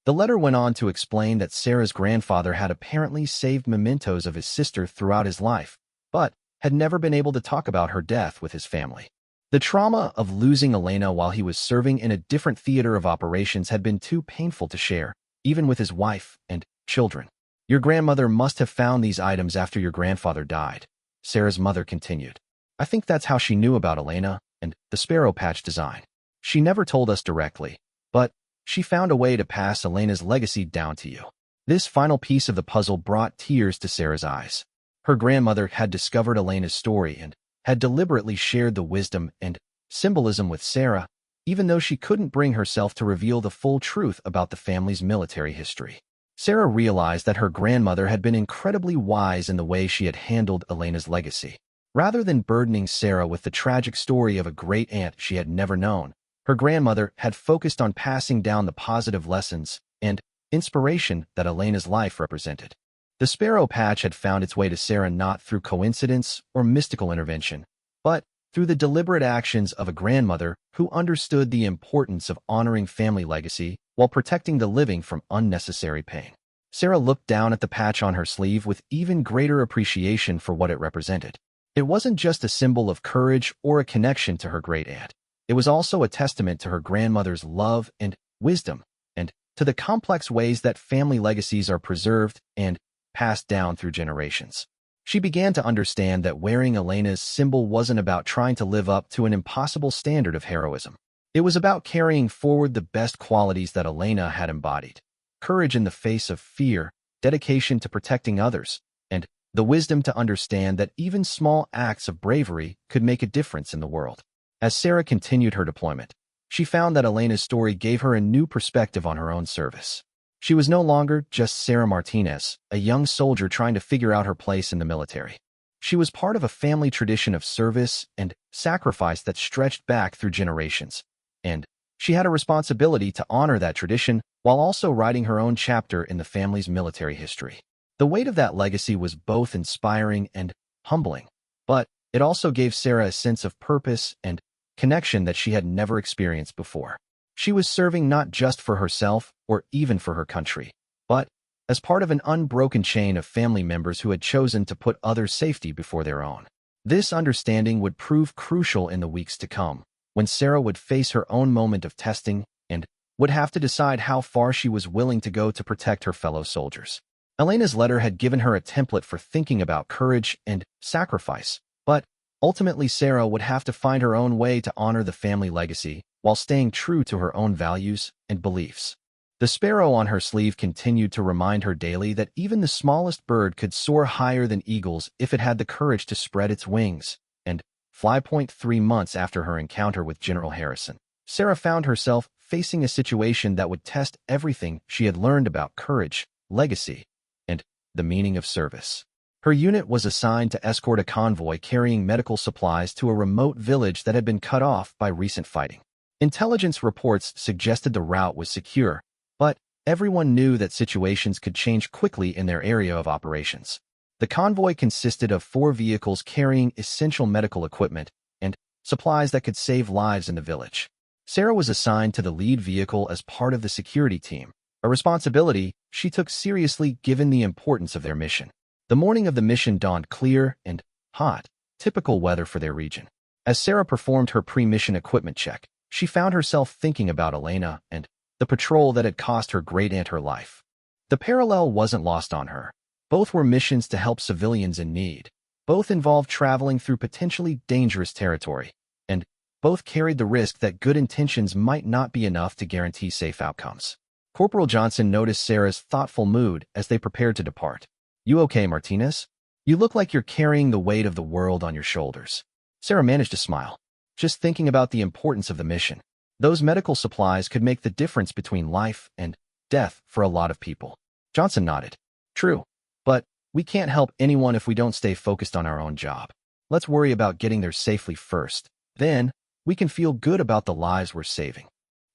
The letter went on to explain that Sarah's grandfather had apparently saved mementos of his sister throughout his life, but had never been able to talk about her death with his family. The trauma of losing Elena while he was serving in a different theater of operations had been too painful to share, even with his wife and children. "Your grandmother must have found these items after your grandfather died," Sarah's mother continued. "I think that's how she knew about Elena and the Sparrow Patch design. She never told us directly, but she found a way to pass Elena's legacy down to you." This final piece of the puzzle brought tears to Sarah's eyes. Her grandmother had discovered Elena's story and had deliberately shared the wisdom and symbolism with Sarah, even though she couldn't bring herself to reveal the full truth about the family's military history. Sarah realized that her grandmother had been incredibly wise in the way she had handled Elena's legacy. Rather than burdening Sarah with the tragic story of a great-aunt she had never known, her grandmother had focused on passing down the positive lessons and inspiration that Elena's life represented. The Sparrow Patch had found its way to Sarah not through coincidence or mystical intervention, but through the deliberate actions of a grandmother who understood the importance of honoring family legacy while protecting the living from unnecessary pain. Sarah looked down at the patch on her sleeve with even greater appreciation for what it represented. It wasn't just a symbol of courage or a connection to her great-aunt. It was also a testament to her grandmother's love and wisdom, and to the complex ways that family legacies are preserved and passed down through generations. She began to understand that wearing Elena's symbol wasn't about trying to live up to an impossible standard of heroism. It was about carrying forward the best qualities that Elena had embodied: courage in the face of fear, dedication to protecting others, and the wisdom to understand that even small acts of bravery could make a difference in the world. As Sarah continued her deployment, she found that Elena's story gave her a new perspective on her own service. She was no longer just Sarah Martinez, a young soldier trying to figure out her place in the military. She was part of a family tradition of service and sacrifice that stretched back through generations, and she had a responsibility to honor that tradition while also writing her own chapter in the family's military history. The weight of that legacy was both inspiring and humbling, but it also gave Sarah a sense of purpose and connection that she had never experienced before. She was serving not just for herself or even for her country, but as part of an unbroken chain of family members who had chosen to put others' safety before their own. This understanding would prove crucial in the weeks to come, when Sarah would face her own moment of testing and would have to decide how far she was willing to go to protect her fellow soldiers. Elena's letter had given her a template for thinking about courage and sacrifice, but ultimately Sarah would have to find her own way to honor the family legacy while staying true to her own values and beliefs. The sparrow on her sleeve continued to remind her daily that even the smallest bird could soar higher than eagles if it had the courage to spread its wings, and fly. 3 months after her encounter with General Harrison, Sarah found herself facing a situation that would test everything she had learned about courage, legacy, and the meaning of service. Her unit was assigned to escort a convoy carrying medical supplies to a remote village that had been cut off by recent fighting. Intelligence reports suggested the route was secure, but everyone knew that situations could change quickly in their area of operations. The convoy consisted of 4 vehicles carrying essential medical equipment and supplies that could save lives in the village. Sarah was assigned to the lead vehicle as part of the security team, a responsibility she took seriously given the importance of their mission. The morning of the mission dawned clear and hot, typical weather for their region. As Sarah performed her pre-mission equipment check, she found herself thinking about Elena and the patrol that had cost her great-aunt her life. The parallel wasn't lost on her. Both were missions to help civilians in need. Both involved traveling through potentially dangerous territory, and both carried the risk that good intentions might not be enough to guarantee safe outcomes. Corporal Johnson noticed Sarah's thoughtful mood as they prepared to depart. "You okay, Martinez? You look like you're carrying the weight of the world on your shoulders." Sarah managed to smile, just thinking about the importance of the mission. Those medical supplies could make the difference between life and death for a lot of people. Johnson nodded. "True, but we can't help anyone if we don't stay focused on our own job. Let's worry about getting there safely first. Then, we can feel good about the lives we're saving."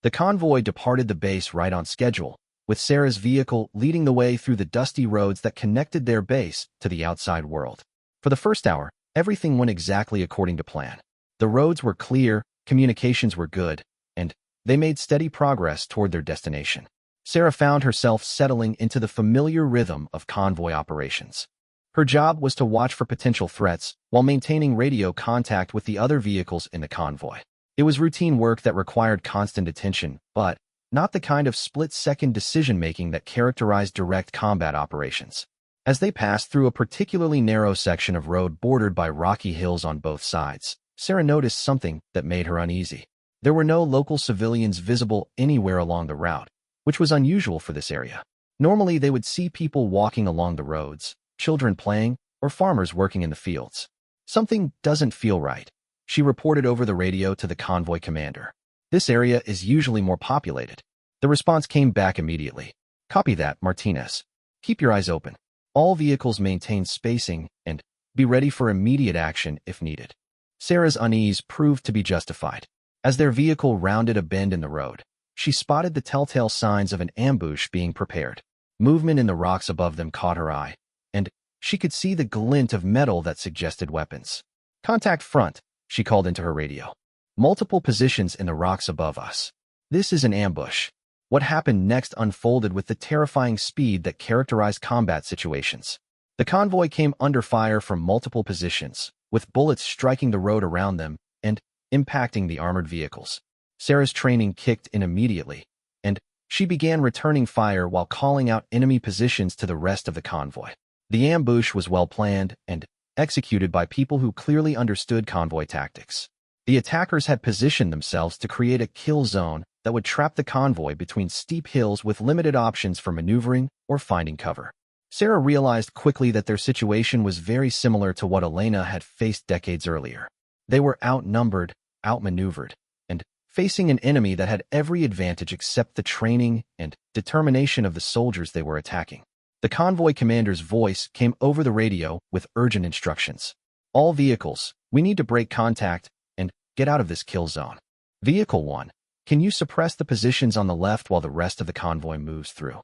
The convoy departed the base right on schedule, with Sarah's vehicle leading the way through the dusty roads that connected their base to the outside world. For the first hour, everything went exactly according to plan. The roads were clear, communications were good, and they made steady progress toward their destination. Sarah found herself settling into the familiar rhythm of convoy operations. Her job was to watch for potential threats while maintaining radio contact with the other vehicles in the convoy. It was routine work that required constant attention, but not the kind of split-second decision-making that characterized direct combat operations. As they passed through a particularly narrow section of road bordered by rocky hills on both sides, Sarah noticed something that made her uneasy. There were no local civilians visible anywhere along the route, which was unusual for this area. Normally, they would see people walking along the roads, children playing, or farmers working in the fields. "Something doesn't feel right," she reported over the radio to the convoy commander. "This area is usually more populated." The response came back immediately. "Copy that, Martinez. Keep your eyes open. All vehicles maintain spacing and be ready for immediate action if needed." Sarah's unease proved to be justified. As their vehicle rounded a bend in the road, she spotted the telltale signs of an ambush being prepared. Movement in the rocks above them caught her eye, and she could see the glint of metal that suggested weapons. "Contact front," she called into her radio. Multiple positions in the rocks above us. This is an ambush. What happened next unfolded with the terrifying speed that characterized combat situations. The convoy came under fire from multiple positions, with bullets striking the road around them and impacting the armored vehicles. Sarah's training kicked in immediately, and she began returning fire while calling out enemy positions to the rest of the convoy. The ambush was well planned and executed by people who clearly understood convoy tactics. The attackers had positioned themselves to create a kill zone that would trap the convoy between steep hills with limited options for maneuvering or finding cover. Sarah realized quickly that their situation was very similar to what Elena had faced decades earlier. They were outnumbered, outmaneuvered, and facing an enemy that had every advantage except the training and determination of the soldiers they were attacking. The convoy commander's voice came over the radio with urgent instructions. All vehicles, we need to break contact and get out of this kill zone. Vehicle 1, can you suppress the positions on the left while the rest of the convoy moves through?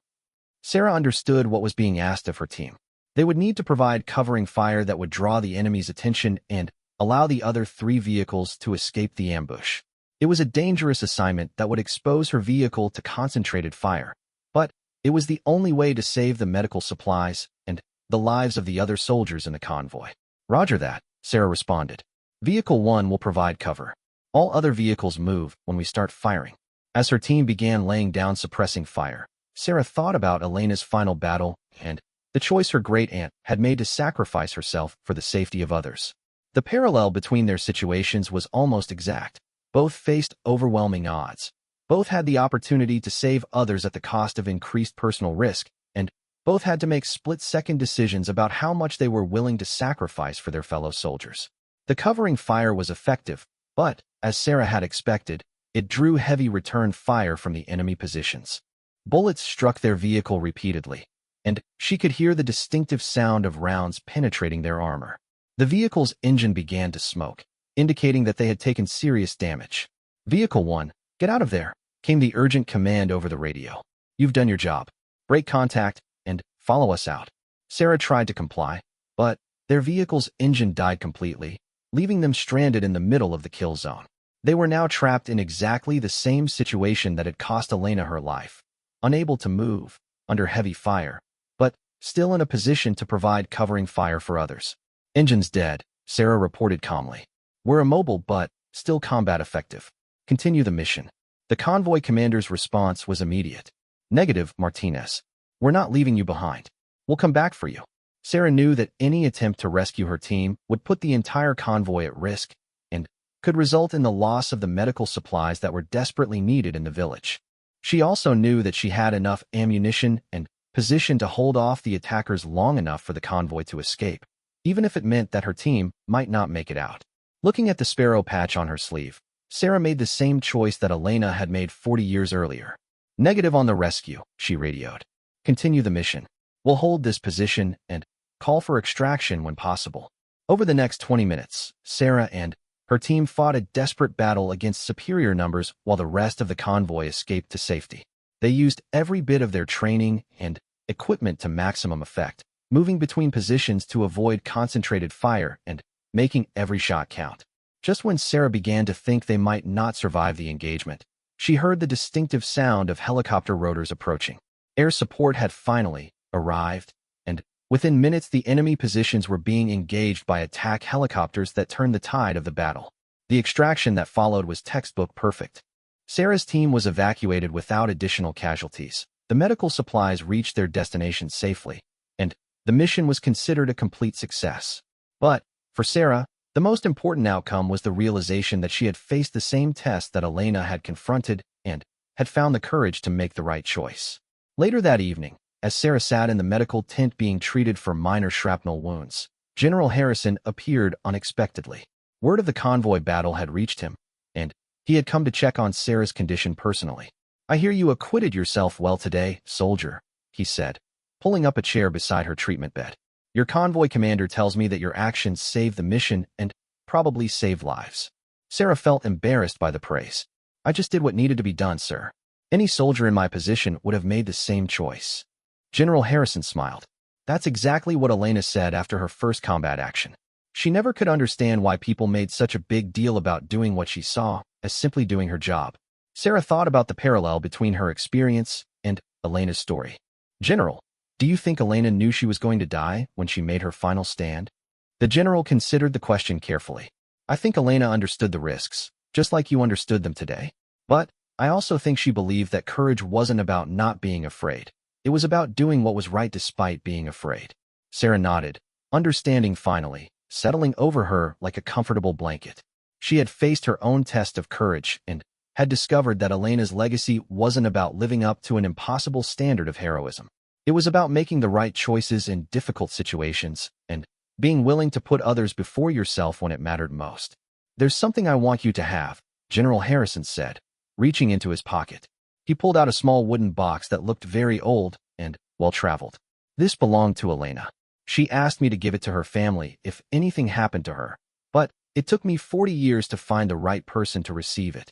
Sarah understood what was being asked of her team. They would need to provide covering fire that would draw the enemy's attention and allow the other 3 vehicles to escape the ambush. It was a dangerous assignment that would expose her vehicle to concentrated fire, but it was the only way to save the medical supplies and the lives of the other soldiers in the convoy. Roger that, Sarah responded. Vehicle 1 will provide cover. All other vehicles move when we start firing. As her team began laying down suppressing fire, Sarah thought about Elena's final battle and the choice her great-aunt had made to sacrifice herself for the safety of others. The parallel between their situations was almost exact. Both faced overwhelming odds. Both had the opportunity to save others at the cost of increased personal risk, and both had to make split-second decisions about how much they were willing to sacrifice for their fellow soldiers. The covering fire was effective, but, as Sarah had expected, it drew heavy return fire from the enemy positions. Bullets struck their vehicle repeatedly, and she could hear the distinctive sound of rounds penetrating their armor. The vehicle's engine began to smoke, indicating that they had taken serious damage. Vehicle 1, get out of there, came the urgent command over the radio. You've done your job. Break contact and follow us out. Sarah tried to comply, but their vehicle's engine died completely, leaving them stranded in the middle of the kill zone. They were now trapped in exactly the same situation that had cost Elena her life, unable to move, under heavy fire, but still in a position to provide covering fire for others. Engine's dead, Sarah reported calmly. We're immobile but still combat effective. Continue the mission. The convoy commander's response was immediate. Negative, Martinez. We're not leaving you behind. We'll come back for you. Sarah knew that any attempt to rescue her team would put the entire convoy at risk and could result in the loss of the medical supplies that were desperately needed in the village. She also knew that she had enough ammunition and position to hold off the attackers long enough for the convoy to escape, even if it meant that her team might not make it out. Looking at the sparrow patch on her sleeve, Sarah made the same choice that Elena had made 40 years earlier. Negative on the rescue, she radioed. Continue the mission. We'll hold this position and call for extraction when possible. Over the next 20 minutes, Sarah and her team fought a desperate battle against superior numbers while the rest of the convoy escaped to safety. They used every bit of their training and equipment to maximum effect, moving between positions to avoid concentrated fire and making every shot count. Just when Sarah began to think they might not survive the engagement, she heard the distinctive sound of helicopter rotors approaching. Air support had finally arrived, and within minutes the enemy positions were being engaged by attack helicopters that turned the tide of the battle. The extraction that followed was textbook perfect. Sarah's team was evacuated without additional casualties. The medical supplies reached their destination safely, and the mission was considered a complete success. But, for Sarah, the most important outcome was the realization that she had faced the same test that Elena had confronted and had found the courage to make the right choice. Later that evening, as Sarah sat in the medical tent being treated for minor shrapnel wounds, General Harrison appeared unexpectedly. Word of the convoy battle had reached him, and he had come to check on Sarah's condition personally. I hear you acquitted yourself well today, soldier, he said, pulling up a chair beside her treatment bed. Your convoy commander tells me that your actions saved the mission and probably saved lives. Sarah felt embarrassed by the praise. I just did what needed to be done, sir. Any soldier in my position would have made the same choice. General Harrison smiled. That's exactly what Elena said after her first combat action. She never could understand why people made such a big deal about doing what she saw as simply doing her job. Sarah thought about the parallel between her experience and Elena's story. General, do you think Elena knew she was going to die when she made her final stand? The general considered the question carefully. I think Elena understood the risks, just like you understood them today. But I also think she believed that courage wasn't about not being afraid. It was about doing what was right despite being afraid. Sarah nodded, understanding finally, settling over her like a comfortable blanket. She had faced her own test of courage and had discovered that Elena's legacy wasn't about living up to an impossible standard of heroism. It was about making the right choices in difficult situations and being willing to put others before yourself when it mattered most. There's something I want you to have, General Harrison said, reaching into his pocket. He pulled out a small wooden box that looked very old and well-traveled. This belonged to Elena. She asked me to give it to her family if anything happened to her, but it took me 40 years to find the right person to receive it.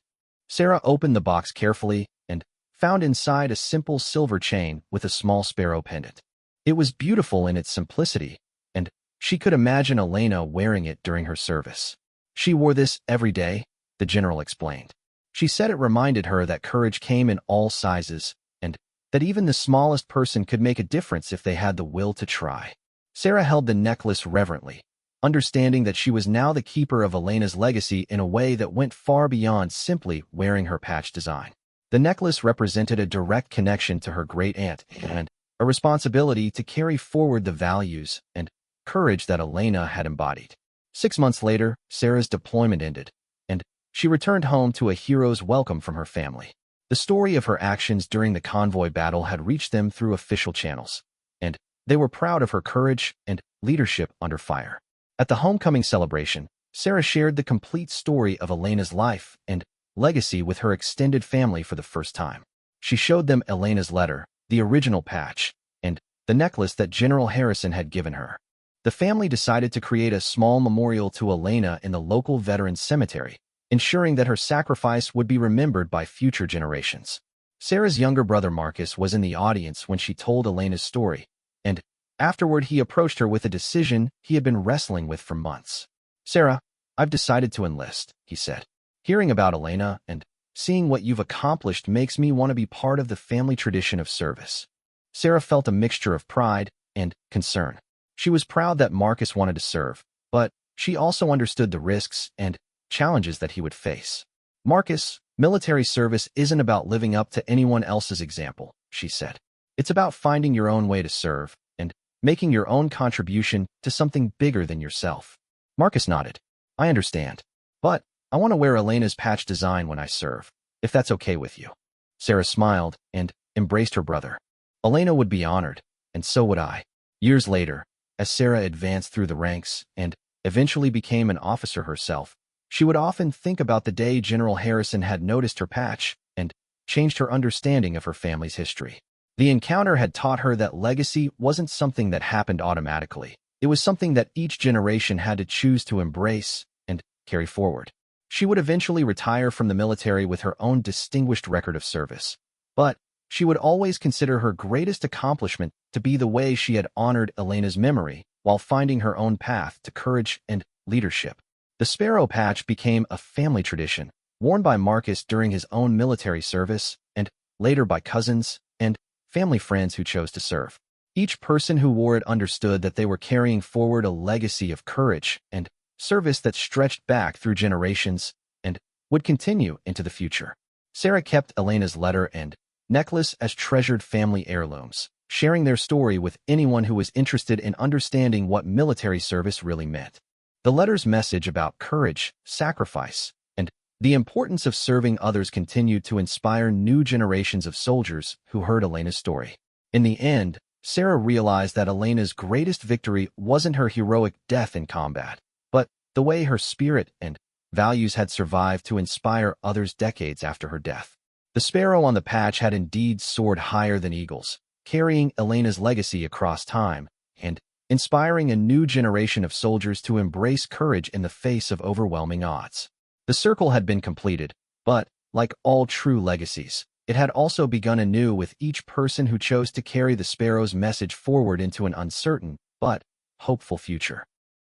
Sarah opened the box carefully and found inside a simple silver chain with a small sparrow pendant. It was beautiful in its simplicity, and she could imagine Elena wearing it during her service. She wore this every day, the general explained. She said it reminded her that courage came in all sizes and that even the smallest person could make a difference if they had the will to try. Sarah held the necklace reverently, understanding that she was now the keeper of Elena's legacy in a way that went far beyond simply wearing her patch design. The necklace represented a direct connection to her great-aunt and a responsibility to carry forward the values and courage that Elena had embodied. 6 months later, Sarah's deployment ended, and she returned home to a hero's welcome from her family. The story of her actions during the convoy battle had reached them through official channels, and they were proud of her courage and leadership under fire. At the homecoming celebration, Sarah shared the complete story of Elena's life and legacy with her extended family for the first time. She showed them Elena's letter, the original patch, and the necklace that General Harrison had given her. The family decided to create a small memorial to Elena in the local veterans cemetery, ensuring that her sacrifice would be remembered by future generations. Sarah's younger brother Marcus was in the audience when she told Elena's story, and afterward he approached her with a decision he had been wrestling with for months. Sarah, I've decided to enlist, he said. Hearing about Elena and seeing what you've accomplished makes me want to be part of the family tradition of service. Sarah felt a mixture of pride and concern. She was proud that Marcus wanted to serve, but she also understood the risks and challenges that he would face. Marcus, military service isn't about living up to anyone else's example, she said. It's about finding your own way to serve and making your own contribution to something bigger than yourself. Marcus nodded. I understand, but I want to wear Elena's patch design when I serve, if that's okay with you. Sarah smiled and embraced her brother. Elena would be honored, and so would I. Years later, as Sarah advanced through the ranks and eventually became an officer herself, she would often think about the day General Harrison had noticed her patch and changed her understanding of her family's history. The encounter had taught her that legacy wasn't something that happened automatically. It was something that each generation had to choose to embrace and carry forward. She would eventually retire from the military with her own distinguished record of service, but she would always consider her greatest accomplishment to be the way she had honored Elena's memory while finding her own path to courage and leadership. The sparrow patch became a family tradition, worn by Marcus during his own military service and later by cousins and family friends who chose to serve. Each person who wore it understood that they were carrying forward a legacy of courage and service that stretched back through generations and would continue into the future. Sarah kept Elena's letter and necklace as treasured family heirlooms, sharing their story with anyone who was interested in understanding what military service really meant. The letter's message about courage, sacrifice, and the importance of serving others continued to inspire new generations of soldiers who heard Elena's story. In the end, Sarah realized that Elena's greatest victory wasn't her heroic death in combat, but the way her spirit and values had survived to inspire others decades after her death. The sparrow on the patch had indeed soared higher than eagles, carrying Elena's legacy across time and inspiring a new generation of soldiers to embrace courage in the face of overwhelming odds. The circle had been completed, but, like all true legacies, it had also begun anew with each person who chose to carry the sparrow's message forward into an uncertain but hopeful future.